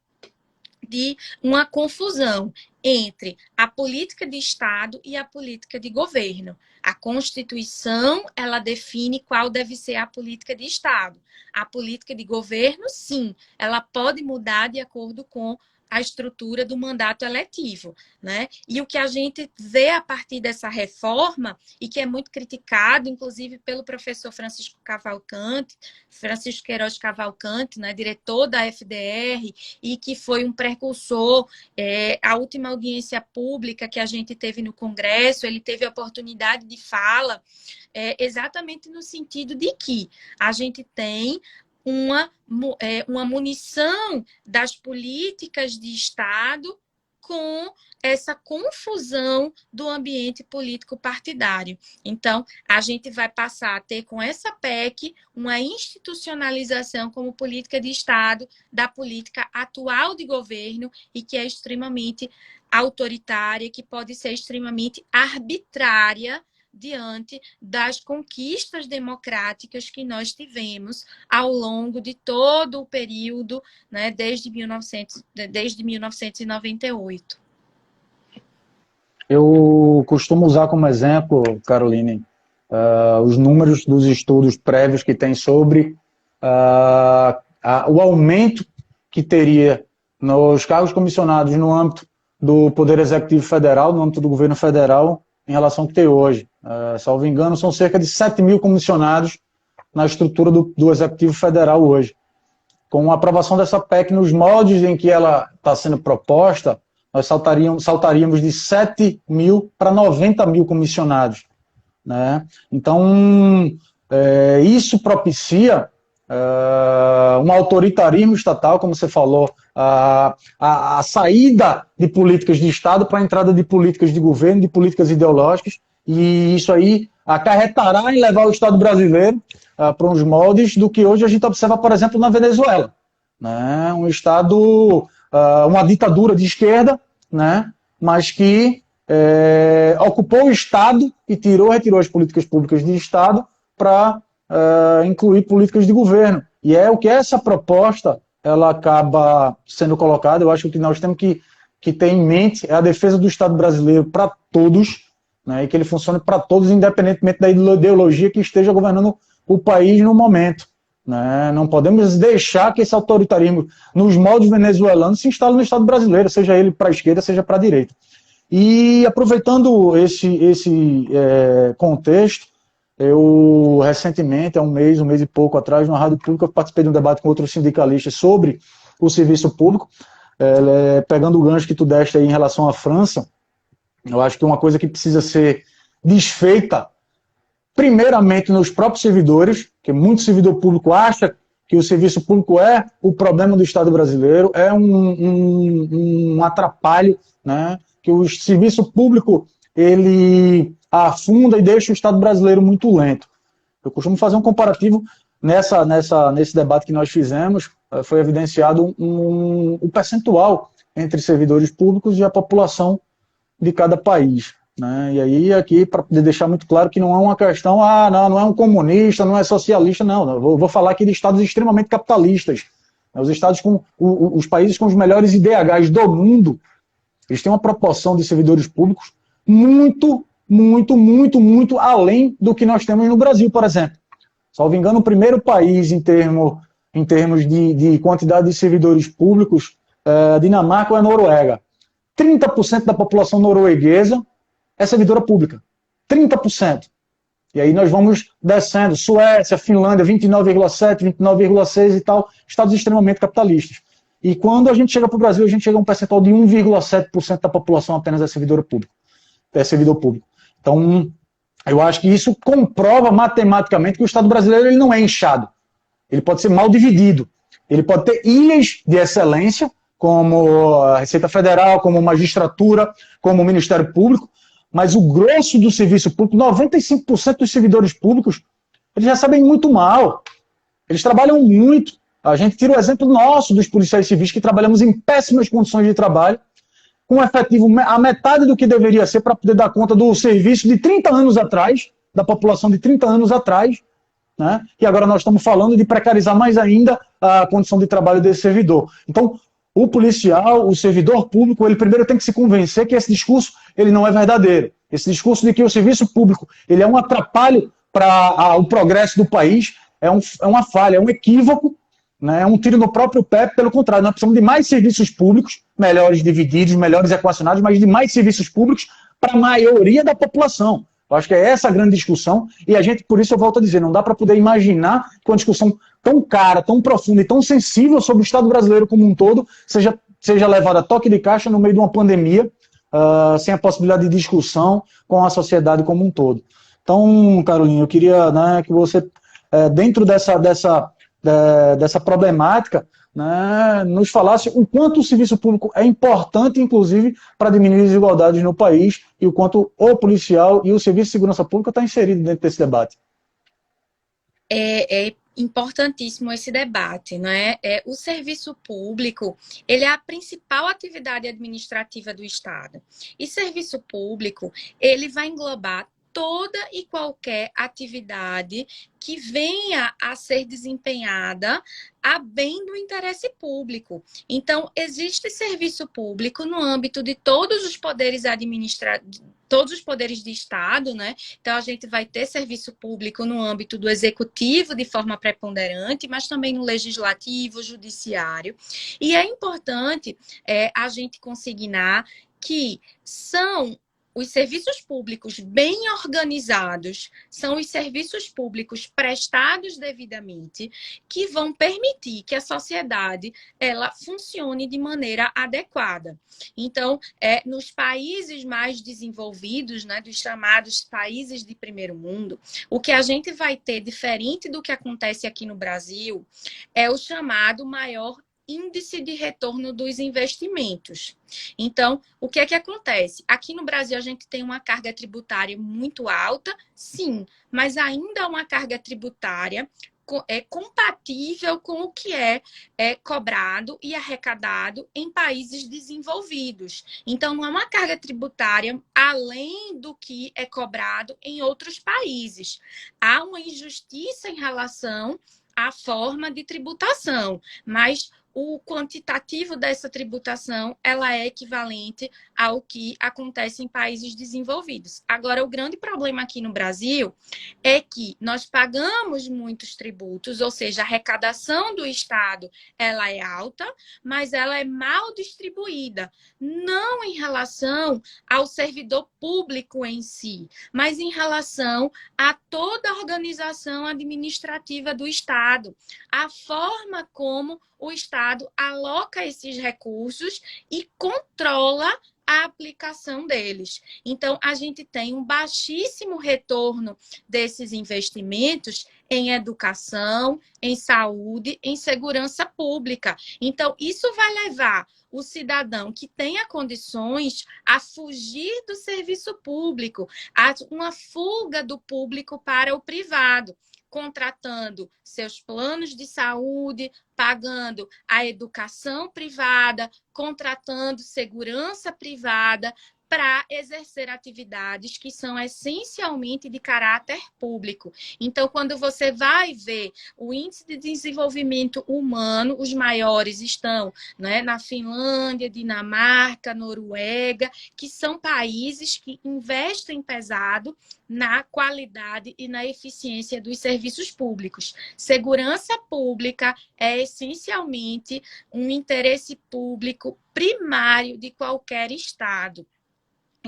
de uma confusão entre a política de Estado e a política de governo. A Constituição, ela define qual deve ser a política de Estado. A política de governo, sim, ela pode mudar de acordo com a estrutura do mandato eletivo, né? E o que a gente vê a partir dessa reforma, e que é muito criticado, inclusive pelo professor Francisco Queiroz Cavalcante, né, diretor da FDR, e que foi um precursor, a última audiência pública que a gente teve no Congresso, ele teve a oportunidade de fala, exatamente no sentido de que a gente tem uma munição das políticas de Estado com essa confusão do ambiente político partidário. Então, a gente vai passar a ter com essa PEC uma institucionalização como política de Estado da política atual de governo e que é extremamente autoritária, que pode ser extremamente arbitrária diante das conquistas democráticas que nós tivemos ao longo de todo o período, né, desde 1998. Eu costumo usar como exemplo, Caroline, os números dos estudos prévios que tem sobre o aumento que teria nos cargos comissionados no âmbito do Poder Executivo Federal, no âmbito do governo federal, em relação ao que tem hoje. Salvo engano, são cerca de 7 mil comissionados na estrutura do Executivo Federal hoje. Com a aprovação dessa PEC nos moldes em que ela está sendo proposta, nós saltaríamos de 7 mil para 90 mil comissionados, né? Então, isso propicia um autoritarismo estatal, como você falou, a saída de políticas de Estado para a entrada de políticas de governo, de políticas ideológicas, e isso aí acarretará em levar o Estado brasileiro para uns moldes do que hoje a gente observa, por exemplo, na Venezuela, né? Um Estado, uma ditadura de esquerda, né? Mas que ocupou o Estado e retirou as políticas públicas de Estado para incluir políticas de governo. E é o que essa proposta ela acaba sendo colocada. Eu acho que o que nós temos que ter em mente é a defesa do Estado brasileiro para todos, né, e que ele funcione para todos, independentemente da ideologia que esteja governando o país no momento, né? Não podemos deixar que esse autoritarismo, nos moldes venezuelanos, se instale no Estado brasileiro, seja ele para a esquerda, seja para a direita. E aproveitando esse contexto, eu recentemente, há um mês e pouco atrás, na Rádio Pública, eu participei de um debate com outros sindicalistas sobre o serviço público, pegando o gancho que tu deste aí em relação à França. Eu acho que uma coisa que precisa ser desfeita, primeiramente nos próprios servidores, que muito servidor público acha que o serviço público é o problema do Estado brasileiro, é um atrapalho, né? Que o serviço público ele afunda e deixa o Estado brasileiro muito lento. Eu costumo fazer um comparativo nesse debate que nós fizemos, foi evidenciado um percentual entre servidores públicos e a população de cada país. Né? E aí, aqui, para deixar muito claro que não é uma questão, não é um comunista, não é socialista, não. Eu vou falar aqui de estados extremamente capitalistas. Os estados os países com os melhores IDHs do mundo, eles têm uma proporção de servidores públicos muito, muito, muito, muito além do que nós temos no Brasil, por exemplo. Salvo engano, o primeiro país em termos de quantidade de servidores públicos, Dinamarca ou a Noruega. 30% da população norueguesa é servidora pública. 30%. E aí nós vamos descendo. Suécia, Finlândia, 29,7%, 29,6% e tal. Estados extremamente capitalistas. E quando a gente chega para o Brasil, a gente chega a um percentual de 1,7% da população apenas é servidor público. Então, eu acho que isso comprova matematicamente que o Estado brasileiro ele não é inchado. Ele pode ser mal dividido. Ele pode ter ilhas de excelência, como a Receita Federal, como a magistratura, como o Ministério Público, mas o grosso do serviço público, 95% dos servidores públicos, eles recebem muito mal. Eles trabalham muito. A gente tira o exemplo nosso dos policiais civis, que trabalhamos em péssimas condições de trabalho, com um efetivo a metade do que deveria ser para poder dar conta do serviço de 30 anos atrás, da população de 30 anos atrás, né? E agora nós estamos falando de precarizar mais ainda a condição de trabalho desse servidor. Então, o policial, o servidor público, ele primeiro tem que se convencer que esse discurso ele não é verdadeiro. Esse discurso de que o serviço público ele é um atrapalho para o progresso do país é uma falha, é um equívoco, né? É um tiro no próprio pé. Pelo contrário, nós precisamos de mais serviços públicos, melhores divididos, melhores equacionados, mas de mais serviços públicos para a maioria da população. Eu acho que é essa a grande discussão, e a gente, por isso eu volto a dizer, não dá para poder imaginar que uma discussão tão cara, tão profunda e tão sensível sobre o Estado brasileiro como um todo seja levada a toque de caixa no meio de uma pandemia, sem a possibilidade de discussão com a sociedade como um todo. Então, Carolina, eu queria, né, que você, dentro dessa problemática, né, nos falasse o quanto o serviço público é importante, inclusive, para diminuir as desigualdades no país e o quanto o policial e o serviço de segurança pública está inserido dentro desse debate. É importantíssimo esse debate, não é? O serviço público, ele é a principal atividade administrativa do Estado. E serviço público, ele vai englobar toda e qualquer atividade que venha a ser desempenhada a bem do interesse público. Então, existe serviço público no âmbito de todos os poderes todos os poderes de Estado, né? Então, a gente vai ter serviço público no âmbito do executivo de forma preponderante, mas também no legislativo, judiciário. E é importante a gente consignar que são os serviços públicos bem organizados, são os serviços públicos prestados devidamente que vão permitir que a sociedade ela funcione de maneira adequada. Então, nos países mais desenvolvidos, né, dos chamados países de primeiro mundo, o que a gente vai ter, diferente do que acontece aqui no Brasil, é o chamado maior índice de retorno dos investimentos. Então, o que é que acontece? Aqui no Brasil, a gente tem uma carga tributária muito alta, sim, mas ainda é uma carga tributária compatível com o que é cobrado e arrecadado em países desenvolvidos. Então, não é uma carga tributária além do que é cobrado em outros países. Há uma injustiça em relação à forma de tributação, mas o quantitativo dessa tributação ela é equivalente ao que acontece em países desenvolvidos. Agora, o grande problema aqui no Brasil é que nós pagamos muitos tributos, ou seja, a arrecadação do Estado ela é alta, mas ela é mal distribuída, não em relação ao servidor público em si, mas em relação a toda a organização administrativa do Estado, a forma como o Estado aloca esses recursos e controla a aplicação deles. Então, a gente tem um baixíssimo retorno desses investimentos em educação, em saúde, em segurança pública. Então, isso vai levar o cidadão que tenha condições a fugir do serviço público, a uma fuga do público para o privado. contratando seus planos de saúde, pagando a educação privada, contratando segurança privada para exercer atividades que são essencialmente de caráter público. Então, quando você vai ver o índice de desenvolvimento humano, os maiores estão, né, na Finlândia, Dinamarca, Noruega, que são países que investem pesado na qualidade e na eficiência dos serviços públicos. Segurança pública é essencialmente um interesse público primário de qualquer Estado.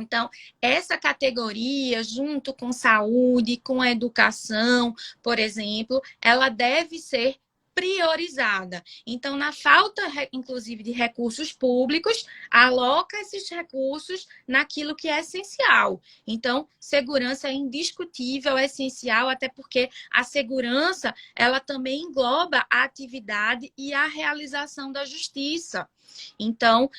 Então, essa categoria, junto com saúde, com educação, por exemplo, ela deve ser priorizada. Então, na falta, inclusive, de recursos públicos, aloca esses recursos naquilo que é essencial. Então, segurança é indiscutível, é essencial, até porque a segurança, ela também engloba a atividade e a realização da justiça. Então,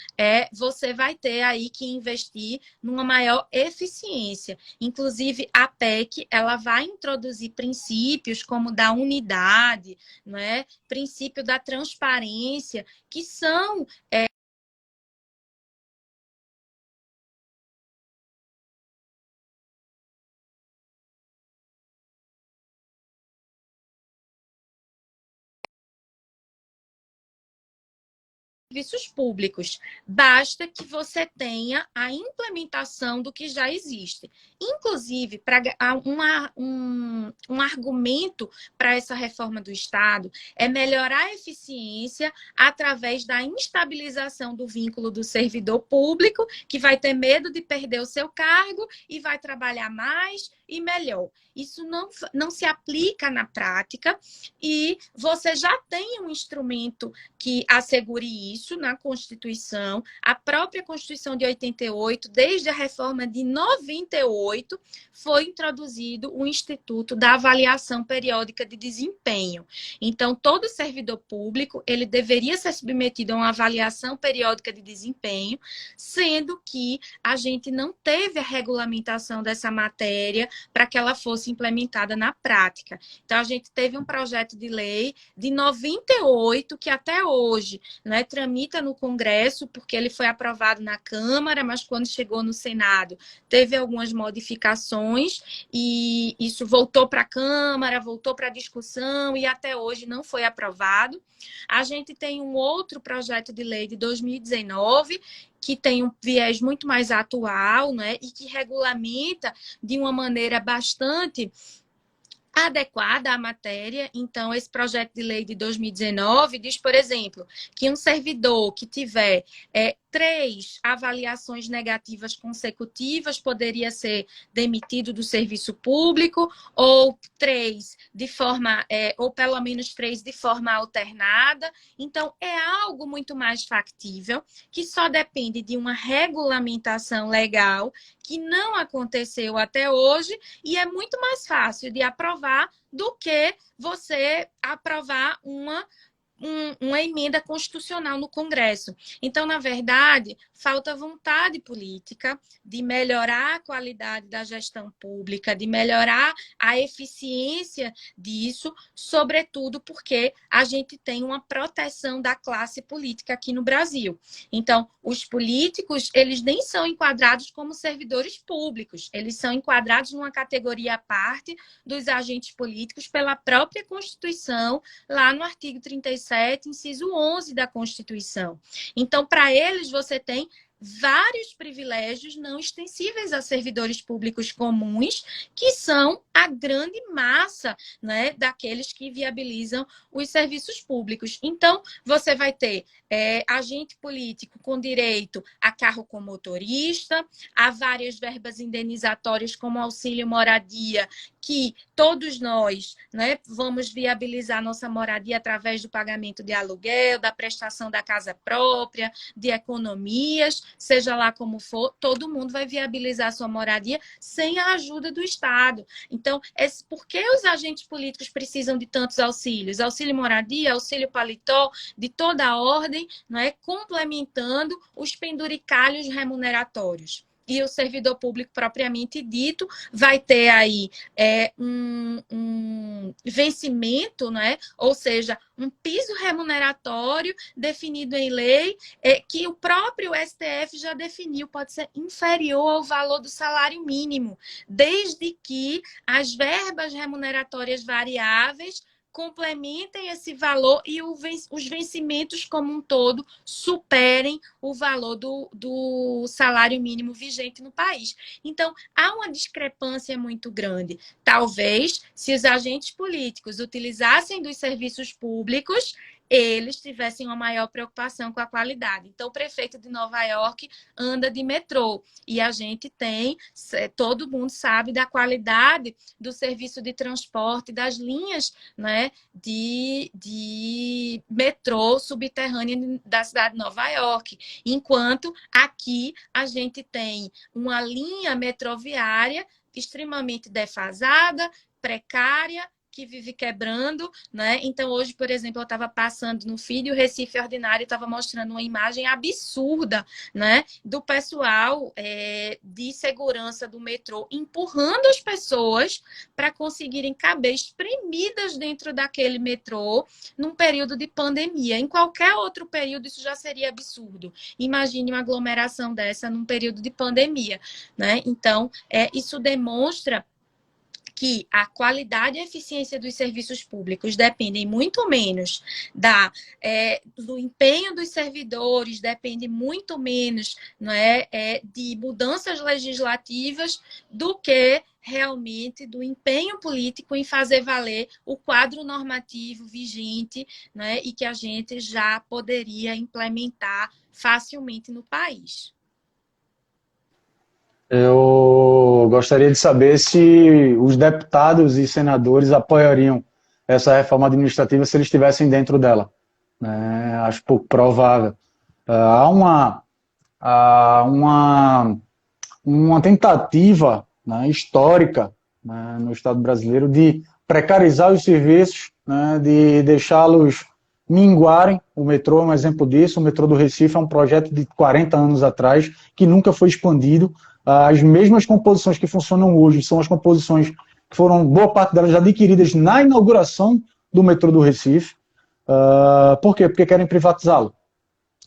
você vai ter aí que investir numa maior eficiência. Inclusive, a PEC, ela vai introduzir princípios como da unidade, né? Princípio da transparência, que são serviços públicos. Basta que você tenha a implementação do que já existe. Inclusive, um argumento para essa reforma do Estado é melhorar a eficiência através da instabilização do vínculo do servidor público, que vai ter medo de perder o seu cargo e vai trabalhar mais e melhor. Isso não se aplica na prática e você já tem um instrumento que assegure isso na Constituição. A própria Constituição de 88, desde a reforma de 98, foi introduzido o Instituto da Avaliação Periódica de Desempenho. Então, todo servidor público, ele deveria ser submetido a uma avaliação periódica de desempenho, sendo que a gente não teve a regulamentação dessa matéria para que ela fosse implementada na prática. Então, a gente teve um projeto de lei de 98, que até hoje, né, tramita no Congresso, porque ele foi aprovado na Câmara, mas quando chegou no Senado, teve algumas modificações e isso voltou para a Câmara, voltou para a discussão e até hoje não foi aprovado. A gente tem um outro projeto de lei de 2019, que tem um viés muito mais atual, né, e que regulamenta de uma maneira bastante adequada à matéria. Então, esse projeto de lei de 2019 diz, por exemplo, que um servidor que tiver 3 avaliações negativas consecutivas poderia ser demitido do serviço público, ou 3 de forma, ou pelo menos 3 de forma alternada. Então, é algo muito mais factível, que só depende de uma regulamentação legal, que não aconteceu até hoje, e é muito mais fácil de aprovar do que você aprovar uma emenda constitucional no Congresso. Então, na verdade, falta vontade política de melhorar a qualidade da gestão pública, de melhorar a eficiência disso, sobretudo porque a gente tem uma proteção da classe política aqui no Brasil. Então, os políticos, eles nem são enquadrados como servidores públicos, eles são enquadrados numa categoria à parte dos agentes políticos pela própria Constituição, lá no artigo 37, inciso 11 da Constituição. Então, para eles, você tem vários privilégios não extensíveis a servidores públicos comuns, que são a grande massa, né, daqueles que viabilizam os serviços públicos. Então, você vai ter agente político com direito a carro com motorista, a várias verbas indenizatórias como auxílio moradia, que todos nós, né, vamos viabilizar nossa moradia através do pagamento de aluguel, da prestação da casa própria, de economias, seja lá como for, todo mundo vai viabilizar sua moradia sem a ajuda do Estado. Então, por que os agentes políticos precisam de tantos auxílios? Auxílio moradia, auxílio paletó, de toda a ordem, não é? Complementando os penduricalhos remuneratórios. e o servidor público propriamente dito vai ter aí um vencimento, né? Ou seja, um piso remuneratório definido em lei, que o próprio STF já definiu, pode ser inferior ao valor do salário mínimo, desde que as verbas remuneratórias variáveis complementem esse valor e os vencimentos como um todo superem o valor do salário mínimo vigente no país. Então, há uma discrepância muito grande. Talvez, se os agentes políticos utilizassem dos serviços públicos, eles tivessem uma maior preocupação com a qualidade. Então, o prefeito de Nova York anda de metrô e a gente tem, todo mundo sabe da qualidade do serviço de transporte, das linhas, né, de metrô subterrânea da cidade de Nova York. Enquanto aqui a gente tem uma linha metroviária extremamente defasada, precária, que vive quebrando, né? Então, hoje, por exemplo, eu estava passando no feed, o Recife Ordinário estava mostrando uma imagem absurda, né? Do pessoal de segurança do metrô empurrando as pessoas para conseguirem caber espremidas dentro daquele metrô num período de pandemia. Em qualquer outro período, isso já seria absurdo. Imagine uma aglomeração dessa num período de pandemia, né? Então, isso demonstra que a qualidade e a eficiência dos serviços públicos dependem muito menos do empenho dos servidores, depende muito menos, não de mudanças legislativas do que realmente do empenho político em fazer valer o quadro normativo vigente, né, e que a gente já poderia implementar facilmente no país. Eu gostaria de saber se os deputados e senadores apoiariam essa reforma administrativa se eles estivessem dentro dela. Acho pouco provável. Há uma tentativa, né, histórica, né, no Estado brasileiro de precarizar os serviços, né, de deixá-los minguarem. O metrô é um exemplo disso. O metrô do Recife é um projeto de 40 anos atrás que nunca foi expandido. As mesmas composições que funcionam hoje são as composições que foram, boa parte delas, adquiridas na inauguração do metrô do Recife. Por quê? Porque querem privatizá-lo.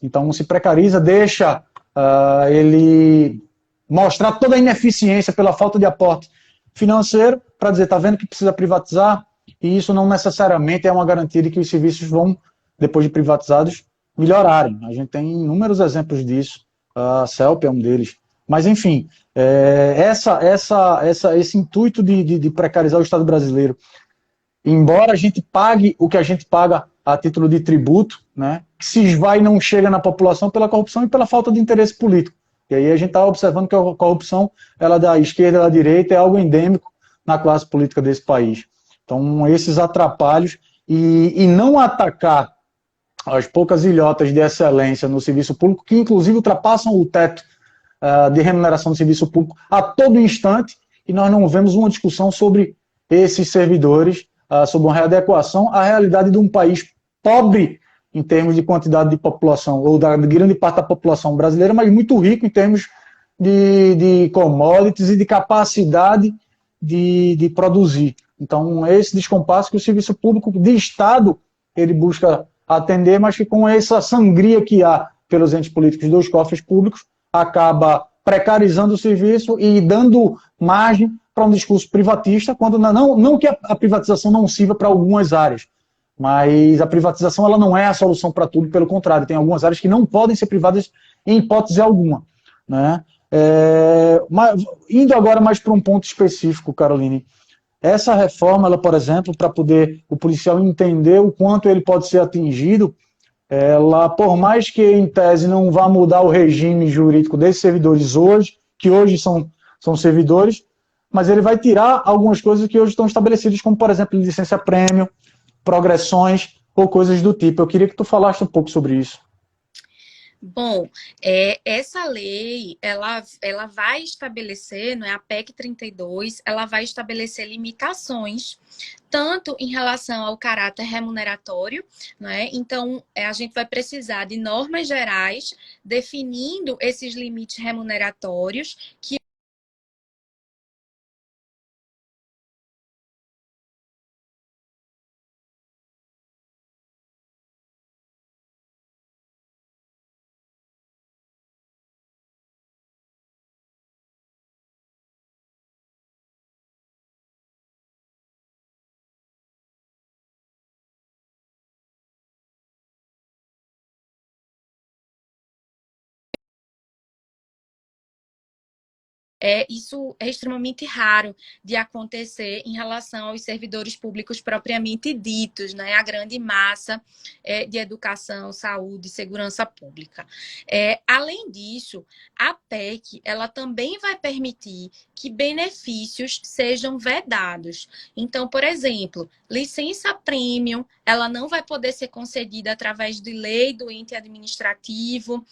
Então, se precariza, deixa ele mostrar toda a ineficiência pela falta de aporte financeiro para dizer, está vendo que precisa privatizar, e isso não necessariamente é uma garantia de que os serviços vão, depois de privatizados, melhorarem. A gente tem inúmeros exemplos disso, a CELP é um deles. Mas, enfim, esse intuito de precarizar o Estado brasileiro, embora a gente pague o que a gente paga a título de tributo, né, que se esvai e não chega na população pela corrupção e pela falta de interesse político. E aí a gente está observando que a corrupção, ela da esquerda e da direita, é algo endêmico na classe política desse país. Então, esses atrapalhos e não atacar as poucas ilhotas de excelência no serviço público, que inclusive ultrapassam o teto de remuneração do serviço público a todo instante, e nós não vemos uma discussão sobre esses servidores, sobre uma readequação à realidade de um país pobre em termos de quantidade de população, ou da grande parte da população brasileira, mas muito rico em termos de commodities e de capacidade de produzir. Então, esse descompasso que o serviço público de Estado ele busca atender, mas que com essa sangria que há pelos entes políticos dos cofres públicos, acaba precarizando o serviço e dando margem para um discurso privatista, quando não que a privatização não sirva para algumas áreas, mas a privatização ela não é a solução para tudo, pelo contrário, tem algumas áreas que não podem ser privadas em hipótese alguma, né? Indo agora mais para um ponto específico, Caroline, essa reforma, ela, por exemplo, para poder o policial entender o quanto ele pode ser atingido, ela, por mais que em tese não vá mudar o regime jurídico desses servidores hoje, que hoje são servidores, mas ele vai tirar algumas coisas que hoje estão estabelecidas, como, por exemplo, licença prêmio, progressões ou coisas do tipo. Eu queria que tu falasse um pouco sobre isso. Bom, essa lei, ela vai estabelecer, não é, a PEC 32, ela vai estabelecer limitações, tanto em relação ao caráter remuneratório, não é? Então, a gente vai precisar de normas gerais definindo esses limites remuneratórios, que isso é extremamente raro de acontecer em relação aos servidores públicos propriamente ditos, né? A grande massa de educação, saúde e segurança pública. Além disso, a PEC ela também vai permitir que benefícios sejam vedados. Então, por exemplo, licença premium, ela não vai poder ser concedida através de lei do ente administrativo,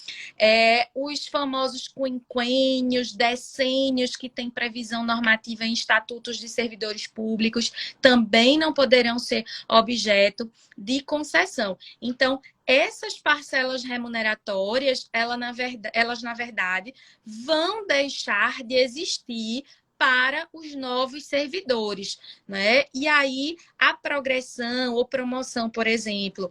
os famosos quinquênios, decênios que têm previsão normativa em estatutos de servidores públicos também não poderão ser objeto de concessão. Então, essas parcelas remuneratórias, elas, na verdade, vão deixar de existir para os novos servidores, né? E aí, a progressão ou promoção, por exemplo,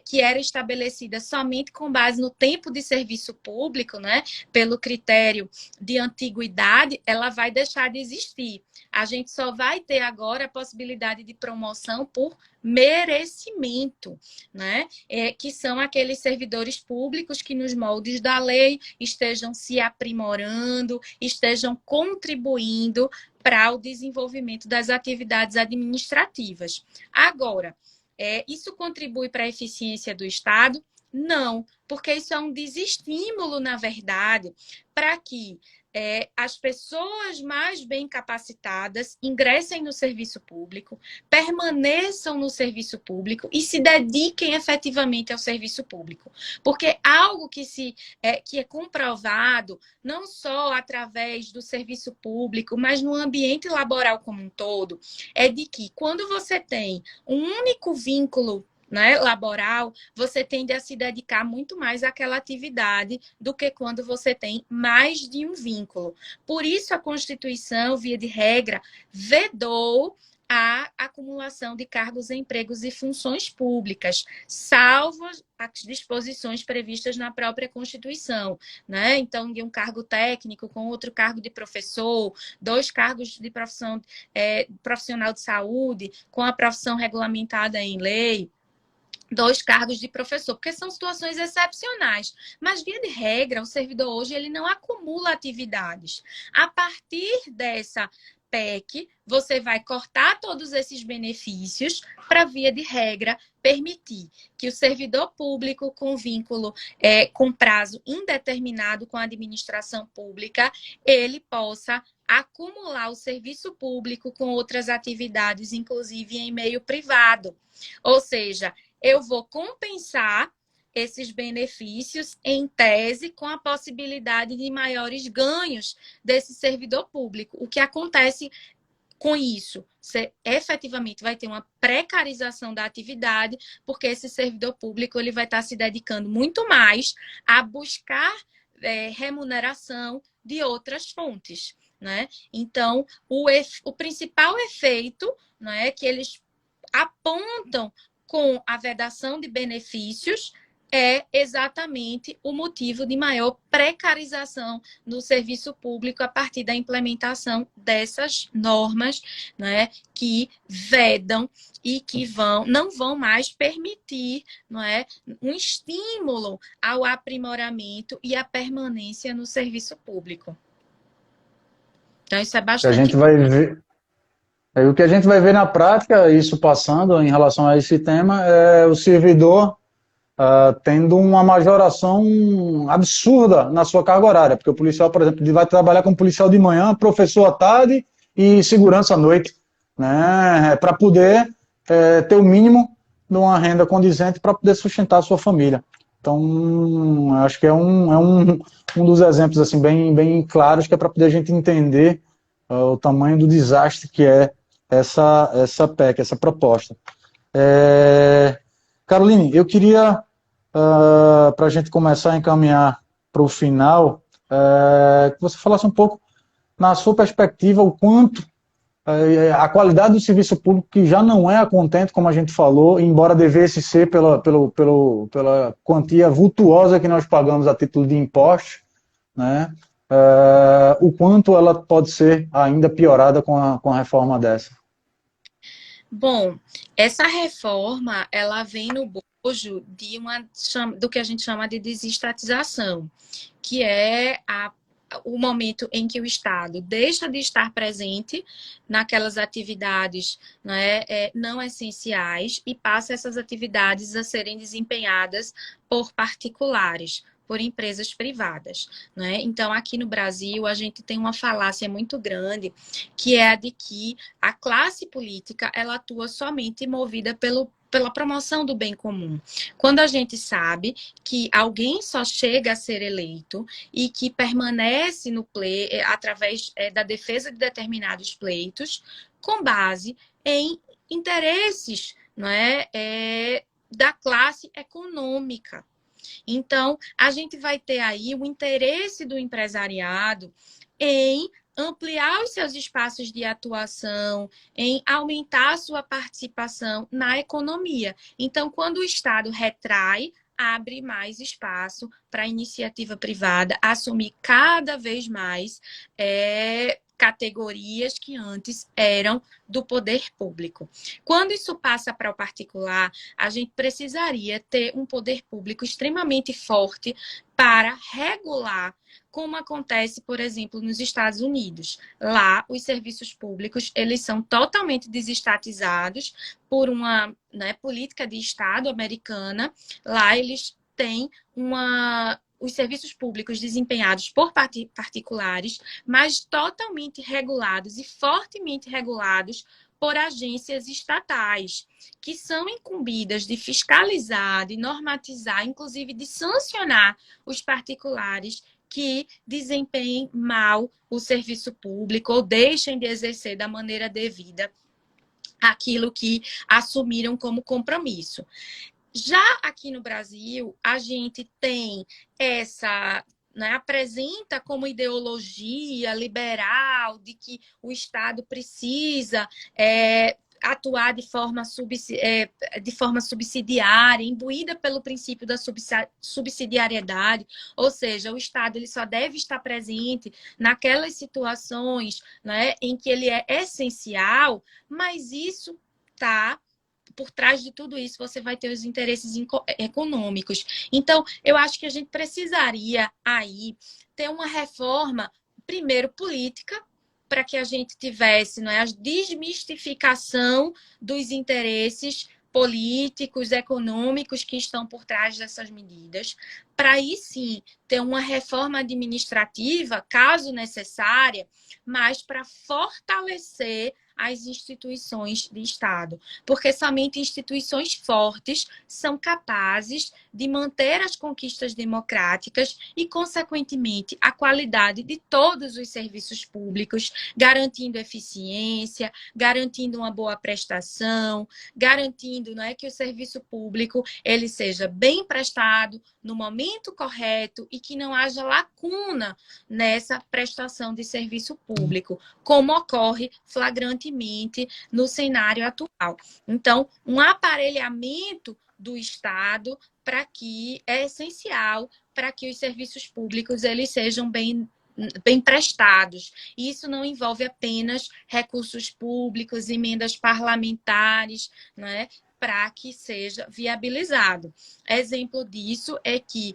que era estabelecida somente com base no tempo de serviço público, né? Pelo critério de antiguidade, ela vai deixar de existir. A gente só vai ter agora a possibilidade de promoção por merecimento, né? Que são aqueles servidores públicos que, nos moldes da lei, estejam se aprimorando, estejam contribuindo para o desenvolvimento das atividades administrativas. Agora, isso contribui para a eficiência do Estado? Não, porque isso é um desestímulo, na verdade, para que as pessoas mais bem capacitadas ingressem no serviço público, permaneçam no serviço público e se dediquem efetivamente ao serviço público. Porque algo que é comprovado, não só através do serviço público, mas no ambiente laboral como um todo, é de que quando você tem um único vínculo, né, laboral, você tende a se dedicar muito mais àquela atividade do que quando você tem mais de um vínculo. Por isso, a Constituição, via de regra, vedou a acumulação de cargos, empregos e funções públicas, salvo as disposições previstas na própria Constituição, né? Então, de um cargo técnico com outro cargo de professor, 2 cargos de profissional de saúde, com a profissão regulamentada em lei, 2 cargos de professor, porque são situações excepcionais. Mas, via de regra, o servidor hoje ele não acumula atividades. A partir dessa PEC, você vai cortar todos esses benefícios para, via de regra, permitir que o servidor público com vínculo, com prazo indeterminado com a administração pública, ele possa acumular o serviço público com outras atividades, inclusive em meio privado. Ou seja, eu vou compensar esses benefícios, em tese, com a possibilidade de maiores ganhos desse servidor público. O que acontece com isso? Você efetivamente vai ter uma precarização da atividade, porque esse servidor público ele vai estar se dedicando muito mais a buscar remuneração de outras fontes, né? Então, o principal efeito, né, que eles apontam com a vedação de benefícios é exatamente o motivo de maior precarização no serviço público a partir da implementação dessas normas, né, que vedam e que não vão mais permitir, não é, um estímulo ao aprimoramento e à permanência no serviço público. Então, isso é A bastante. gente vai ver, o que a gente vai ver na prática, isso passando em relação a esse tema, é o servidor tendo uma majoração absurda na sua carga horária, porque o policial, por exemplo, vai trabalhar como policial de manhã, professor à tarde e segurança à noite, né, para poder ter o mínimo de uma renda condizente para poder sustentar a sua família. Então, acho que um dos exemplos assim, bem claros, que é para poder a gente entender o tamanho do desastre que é essa PEC, essa proposta. Caroline, eu queria, para a gente começar a encaminhar para o final, que você falasse um pouco, na sua perspectiva, o quanto a qualidade do serviço público, que já não é a contento, como a gente falou, embora devesse ser pela quantia vultuosa que nós pagamos a título de impostos, né? O quanto ela pode ser ainda piorada com a reforma dessa. Bom, essa reforma, ela vem no bojo do que a gente chama de desestatização, que é o momento em que o Estado deixa de estar presente naquelas atividades, né, não essenciais, e passa essas atividades a serem desempenhadas por particulares, por empresas privadas, né? Então, aqui no Brasil, a gente tem uma falácia muito grande, que é a de que a classe política, ela atua somente movida pela promoção do bem comum. Quando a gente sabe que alguém só chega a ser eleito e que permanece no através da defesa de determinados pleitos, com base em interesses, não da classe econômica. Então, a gente vai ter aí o interesse do empresariado em ampliar os seus espaços de atuação, em aumentar a sua participação na economia. Então, quando o Estado retrai, abre mais espaço para a iniciativa privada assumir cada vez mais categorias que antes eram do poder público. Quando isso passa para o particular, a gente precisaria ter um poder público extremamente forte para regular, como acontece, por exemplo, nos Estados Unidos. Lá, os serviços públicos, eles são totalmente desestatizados por uma política de Estado americana. Lá, eles têm os serviços públicos desempenhados por particulares, mas totalmente regulados e fortemente regulados por agências estatais, que são incumbidas de fiscalizar, de normatizar, inclusive de sancionar os particulares que desempenhem mal o serviço público ou deixem de exercer da maneira devida aquilo que assumiram como compromisso. Já aqui no Brasil, a gente tem apresenta como ideologia liberal de que o Estado precisa atuar de forma subsidiária, imbuída pelo princípio da subsidiariedade, ou seja, o Estado ele só deve estar presente naquelas situações, né, em que ele é essencial, mas isso está por trás de tudo isso, você vai ter os interesses econômicos. Então, eu acho que a gente precisaria aí ter uma reforma, primeiro, política, para que a gente tivesse a desmistificação dos interesses políticos, econômicos que estão por trás dessas medidas, para aí sim ter uma reforma administrativa, caso necessária, mas para fortalecer as instituições de Estado, porque somente instituições fortes são capazes de manter as conquistas democráticas e, consequentemente, a qualidade de todos os serviços públicos, garantindo eficiência, garantindo uma boa prestação, garantindo que o serviço público ele seja bem prestado no momento correto e que não haja lacuna nessa prestação de serviço público, como ocorre flagrantemente no cenário atual. Então, um aparelhamento do Estado é essencial para que os serviços públicos eles sejam bem prestados. Isso não envolve apenas recursos públicos, emendas parlamentares, para que seja viabilizado. Exemplo disso é que,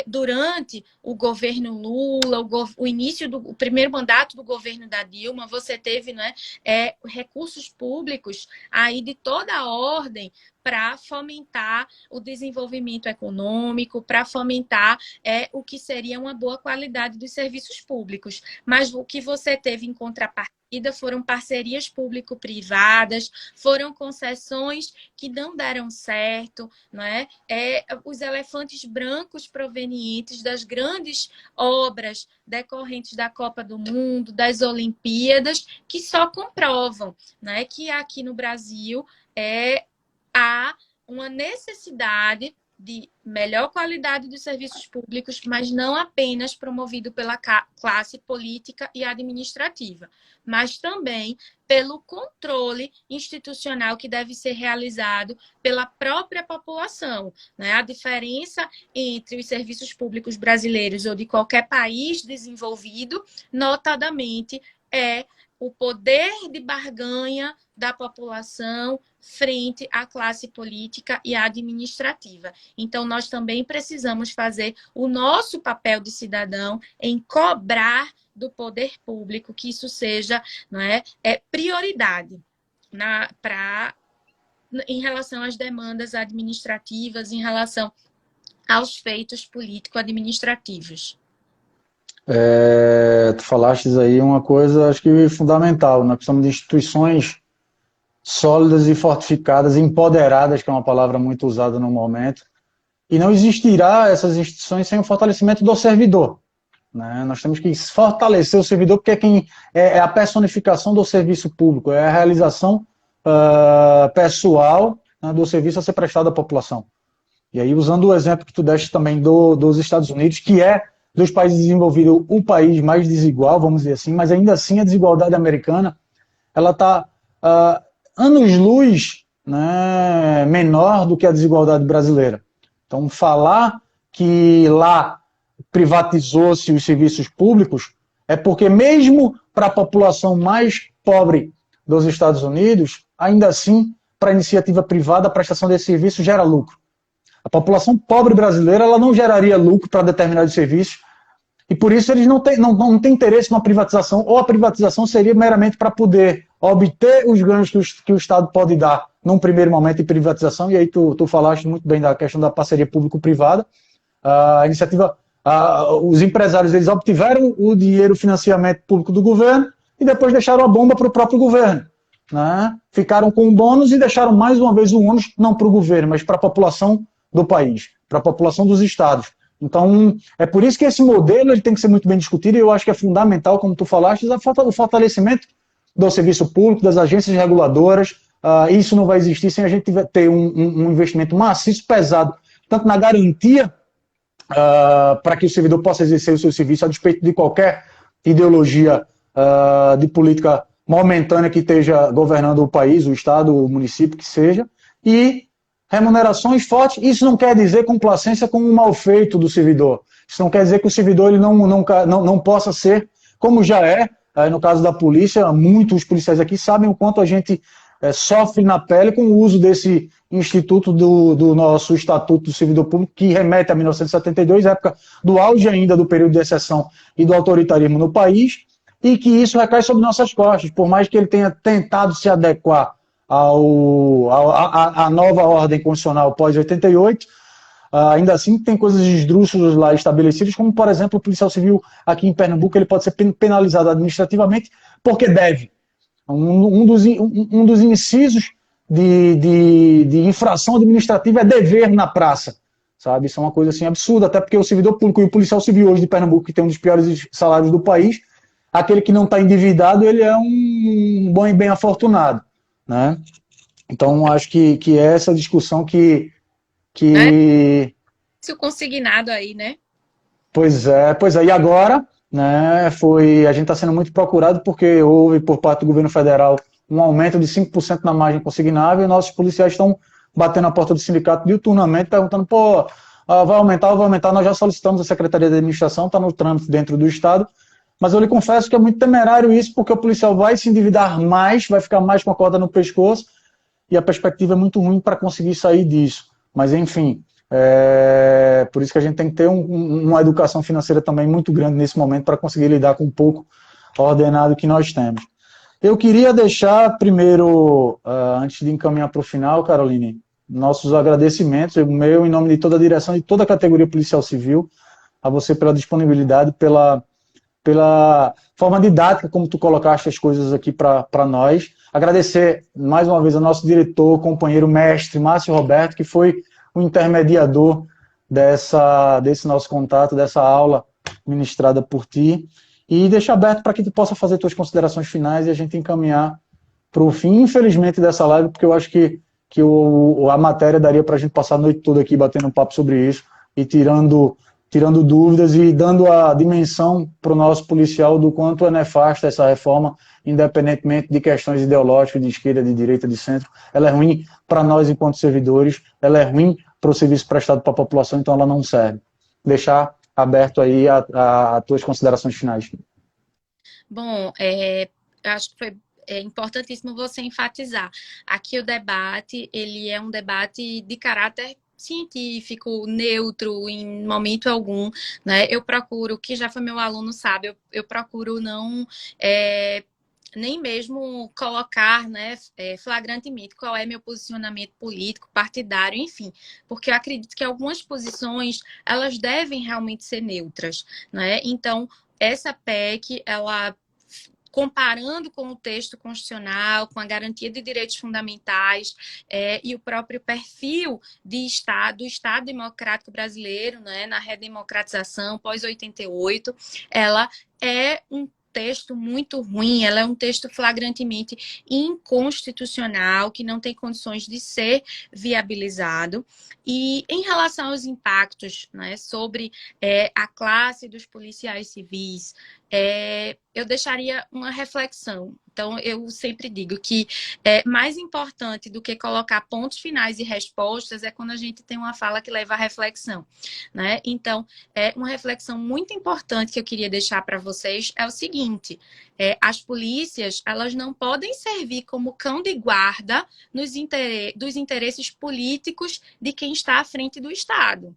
durante o governo Lula, o início do primeiro mandato do governo da Dilma, você teve recursos públicos aí de toda a ordem para fomentar o desenvolvimento econômico, para fomentar o que seria uma boa qualidade dos serviços públicos. Mas o que você teve em contrapartida foram parcerias público-privadas, foram concessões que não deram certo, não é? Os elefantes brancos provenientes das grandes obras decorrentes da Copa do Mundo, das Olimpíadas, que só comprovam, né, que aqui no Brasil há uma necessidade de melhor qualidade dos serviços públicos, mas não apenas promovido pela classe política e administrativa, mas também pelo controle institucional que deve ser realizado pela própria população, né? A diferença entre os serviços públicos brasileiros ou de qualquer país desenvolvido, notadamente, é o poder de barganha da população frente à classe política e administrativa. Então, nós também precisamos fazer o nosso papel de cidadão em cobrar do poder público que isso seja, não é, prioridade em relação às demandas administrativas, em relação aos feitos político-administrativos. Tu falaste aí uma coisa, acho que fundamental. Nós precisamos de instituições sólidas e fortificadas, empoderadas, que é uma palavra muito usada no momento, e não existirá essas instituições sem o fortalecimento do servidor, né? Nós temos que fortalecer o servidor, porque quem é a personificação do serviço público, é a realização pessoal, né, do serviço a ser prestado à população. E aí, usando o exemplo que tu deste também dos Estados Unidos, que é dos países desenvolvidos o país mais desigual, vamos dizer assim, mas ainda assim a desigualdade americana ela está anos-luz, né, menor do que a desigualdade brasileira. Então, falar que lá privatizou-se os serviços públicos é porque mesmo para a população mais pobre dos Estados Unidos, ainda assim, para a iniciativa privada, a prestação desse serviço gera lucro. A população pobre brasileira ela não geraria lucro para determinados serviços e por isso eles não têm interesse numa privatização, ou a privatização seria meramente para poder obter os ganhos que o Estado pode dar num primeiro momento de privatização, e aí tu falaste muito bem da questão da parceria público-privada. A iniciativa, os empresários eles obtiveram o dinheiro, o financiamento público do governo e depois deixaram a bomba para o próprio governo, né? Ficaram com o bônus e deixaram mais uma vez o ônus não para o governo, mas para a população do país, para a população dos estados. Então, é por isso que esse modelo ele tem que ser muito bem discutido, e eu acho que é fundamental, como tu falaste, o fortalecimento do serviço público, das agências reguladoras. Isso não vai existir sem a gente ter um investimento maciço, pesado, tanto na garantia para que o servidor possa exercer o seu serviço a despeito de qualquer ideologia de política momentânea que esteja governando o país, o estado, o município, que seja, e remunerações fortes. Isso não quer dizer complacência com o mal feito do servidor. Isso não quer dizer que o servidor ele não possa ser, como já é, no caso da polícia, muitos policiais aqui sabem o quanto a gente sofre na pele com o uso desse instituto do nosso Estatuto do Servidor Público, que remete a 1972, época do auge ainda do período de exceção e do autoritarismo no país, e que isso recai sobre nossas costas, por mais que ele tenha tentado se adequar à nova ordem constitucional pós-88, ainda assim tem coisas esdrúxulas lá estabelecidas, como, por exemplo, o policial civil aqui em Pernambuco ele pode ser penalizado administrativamente porque deve. Um dos incisos de infração administrativa é dever na praça, sabe? Isso é uma coisa assim absurda, até porque o servidor público e o policial civil hoje de Pernambuco, que tem um dos piores salários do país, aquele que não está endividado, ele é um bom e bem afortunado, né? Então, acho que é essa discussão que... Isso consignado aí, né? Pois é. E agora, né, a gente está sendo muito procurado porque houve, por parte do governo federal, um aumento de 5% na margem consignável, e nossos policiais estão batendo na porta do sindicato diuturnamente, perguntando, vai aumentar, nós já solicitamos a Secretaria de Administração, está no trâmite dentro do Estado, mas eu lhe confesso que é muito temerário isso, porque o policial vai se endividar mais, vai ficar mais com a corda no pescoço, e a perspectiva é muito ruim para conseguir sair disso. Mas, enfim, por isso que a gente tem que ter uma educação financeira também muito grande nesse momento para conseguir lidar com o pouco ordenado que nós temos. Eu queria deixar primeiro, antes de encaminhar para o final, Caroline, nossos agradecimentos, o meu em nome de toda a direção e toda a categoria policial civil, a você pela disponibilidade, pela forma didática como tu colocaste as coisas aqui para nós. Agradecer mais uma vez ao nosso diretor, companheiro, mestre, Márcio Roberto, que foi o intermediador desse nosso contato, dessa aula ministrada por ti, e deixar aberto para que tu possa fazer tuas considerações finais e a gente encaminhar para o fim, infelizmente, dessa live, porque eu acho que a matéria daria para a gente passar a noite toda aqui batendo um papo sobre isso e tirando dúvidas e dando a dimensão para o nosso policial do quanto é nefasta essa reforma, independentemente de questões ideológicas, de esquerda, de direita, de centro. Ela é ruim para nós enquanto servidores, ela é ruim para o serviço prestado para a população, então ela não serve. Deixar aberto aí as tuas considerações finais. Bom, acho que foi importantíssimo você enfatizar. Aqui o debate, ele é um debate de caráter científico, neutro, em momento algum, né? Eu procuro, que já foi meu aluno sabe, eu procuro não nem mesmo colocar, né, flagrantemente qual é meu posicionamento político, partidário, enfim, porque eu acredito que algumas posições, elas devem realmente ser neutras, né? Então, essa PEC, ela comparando com o texto constitucional, com a garantia de direitos fundamentais e o próprio perfil do Estado democrático brasileiro, né, na redemocratização pós-88, ela é um texto muito ruim, ela é um texto flagrantemente inconstitucional, que não tem condições de ser viabilizado. E em relação aos impactos, né, sobre a classe dos policiais civis, eu deixaria uma reflexão. Então, eu sempre digo que mais importante do que colocar pontos finais e respostas é quando a gente tem uma fala que leva à reflexão, né? Então, uma reflexão muito importante que eu queria deixar para vocês é o seguinte: as polícias, elas não podem servir como cão de guarda dos interesses políticos de quem está à frente do Estado.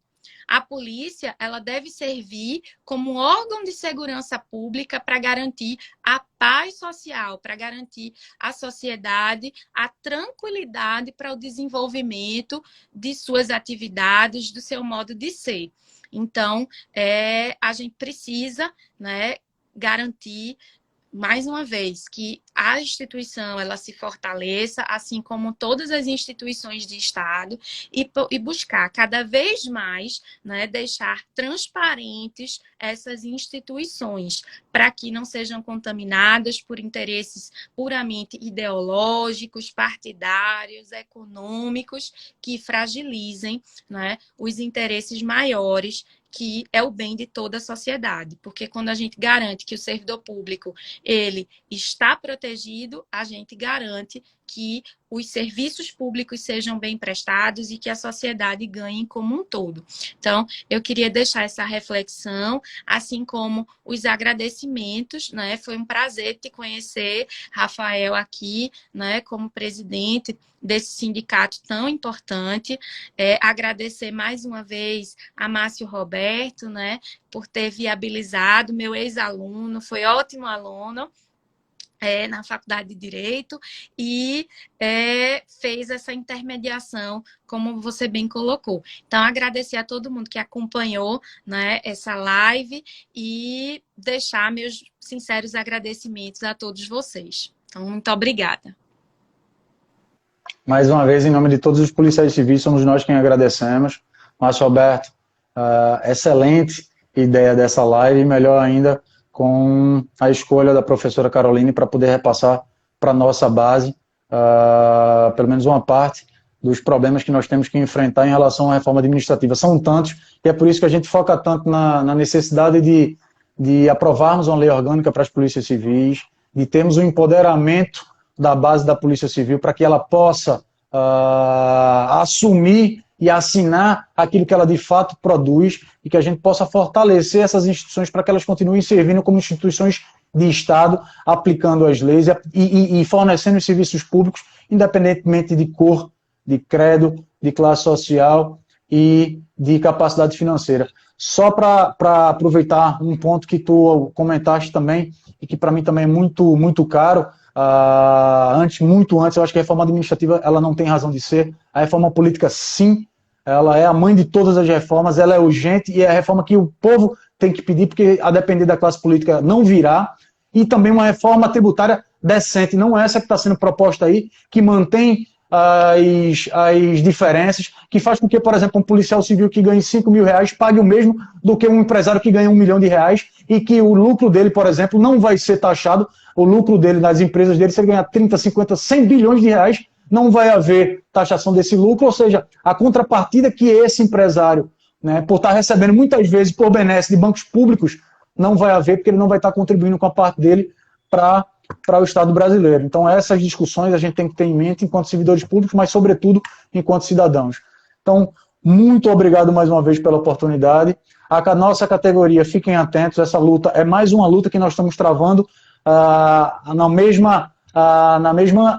A polícia, ela deve servir como um órgão de segurança pública para garantir a paz social, para garantir à sociedade a tranquilidade para o desenvolvimento de suas atividades, do seu modo de ser. Então, a gente precisa, né, garantir, mais uma vez, que a instituição ela se fortaleça, assim como todas as instituições de Estado, e buscar cada vez mais, né, deixar transparentes essas instituições, para que não sejam contaminadas por interesses puramente ideológicos, partidários, econômicos, que fragilizem, né, os interesses maiores, que é o bem de toda a sociedade. Porque quando a gente garante que o servidor público ele está protegido, a gente garante que os serviços públicos sejam bem prestados e que a sociedade ganhe como um todo. Então, eu queria deixar essa reflexão, assim como os agradecimentos, né? Foi um prazer te conhecer, Rafael, aqui, né, como presidente desse sindicato tão importante. Agradecer mais uma vez a Márcio Roberto, né, por ter viabilizado, meu ex-aluno, foi ótimo aluno, na Faculdade de Direito, e fez essa intermediação, como você bem colocou. Então, agradecer a todo mundo que acompanhou, né, essa live e deixar meus sinceros agradecimentos a todos vocês. Então, muito obrigada. Mais uma vez, em nome de todos os policiais civis, somos nós quem agradecemos. Márcio Alberto, excelente ideia dessa live, e melhor ainda, com a escolha da professora Caroline para poder repassar para a nossa base, pelo menos uma parte dos problemas que nós temos que enfrentar em relação à reforma administrativa. São tantos, e é por isso que a gente foca tanto na necessidade de aprovarmos uma lei orgânica para as polícias civis, de termos um empoderamento da base da Polícia Civil para que ela possa assumir e assinar aquilo que ela de fato produz, e que a gente possa fortalecer essas instituições para que elas continuem servindo como instituições de Estado, aplicando as leis e fornecendo os serviços públicos, independentemente de cor, de credo, de classe social e de capacidade financeira. Só para aproveitar um ponto que tu comentaste também, e que para mim também é muito, muito caro, antes, muito antes. Eu acho que a reforma administrativa ela não tem razão de ser. A reforma política, sim, ela é a mãe de todas as reformas, ela é urgente e é a reforma que o povo tem que pedir, porque a depender da classe política não virá. E também uma reforma tributária decente, não essa que está sendo proposta aí, que mantém as diferenças, que faz com que, por exemplo, um policial civil que ganhe 5 mil reais pague o mesmo do que um empresário que ganha 1 milhão de reais e que o lucro dele, por exemplo, não vai ser taxado, o lucro dele nas empresas dele, se ele ganhar 30, 50, 100 bilhões de reais, não vai haver taxação desse lucro, ou seja, a contrapartida que esse empresário, né, por estar recebendo muitas vezes por benesse de bancos públicos, não vai haver, porque ele não vai estar contribuindo com a parte dele para o Estado brasileiro. Então, essas discussões a gente tem que ter em mente enquanto servidores públicos, mas, sobretudo, enquanto cidadãos. Então, muito obrigado mais uma vez pela oportunidade. A nossa categoria, fiquem atentos, essa luta é mais uma luta que nós estamos travando na mesma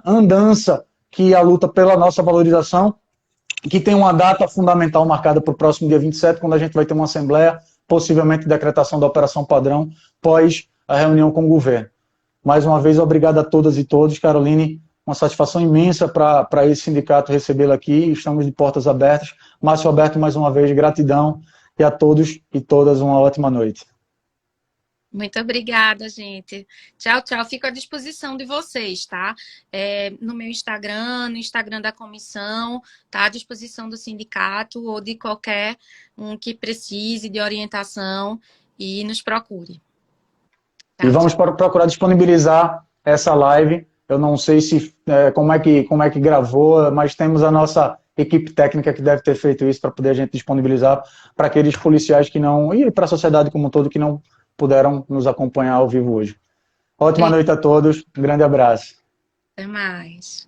andança que a luta pela nossa valorização, que tem uma data fundamental marcada para o próximo dia 27, quando a gente vai ter uma assembleia, possivelmente decretação da operação padrão, pós a reunião com o governo. Mais uma vez, obrigado a todas e todos. Caroline, uma satisfação imensa para esse sindicato recebê-la aqui. Estamos de portas abertas. Márcio Alberto, mais uma vez, gratidão. E a todos e todas uma ótima noite. Muito obrigada, gente. Tchau, tchau. Fico à disposição de vocês, tá? No meu Instagram, no Instagram da comissão, tá? À disposição do sindicato ou de qualquer um que precise de orientação e nos procure. E vamos procurar disponibilizar essa live. Eu não sei como é que gravou, mas temos a nossa equipe técnica que deve ter feito isso para poder a gente disponibilizar para aqueles policiais que não, e para a sociedade como um todo, que não puderam nos acompanhar ao vivo hoje. Ótima noite a todos, um grande abraço. Até mais.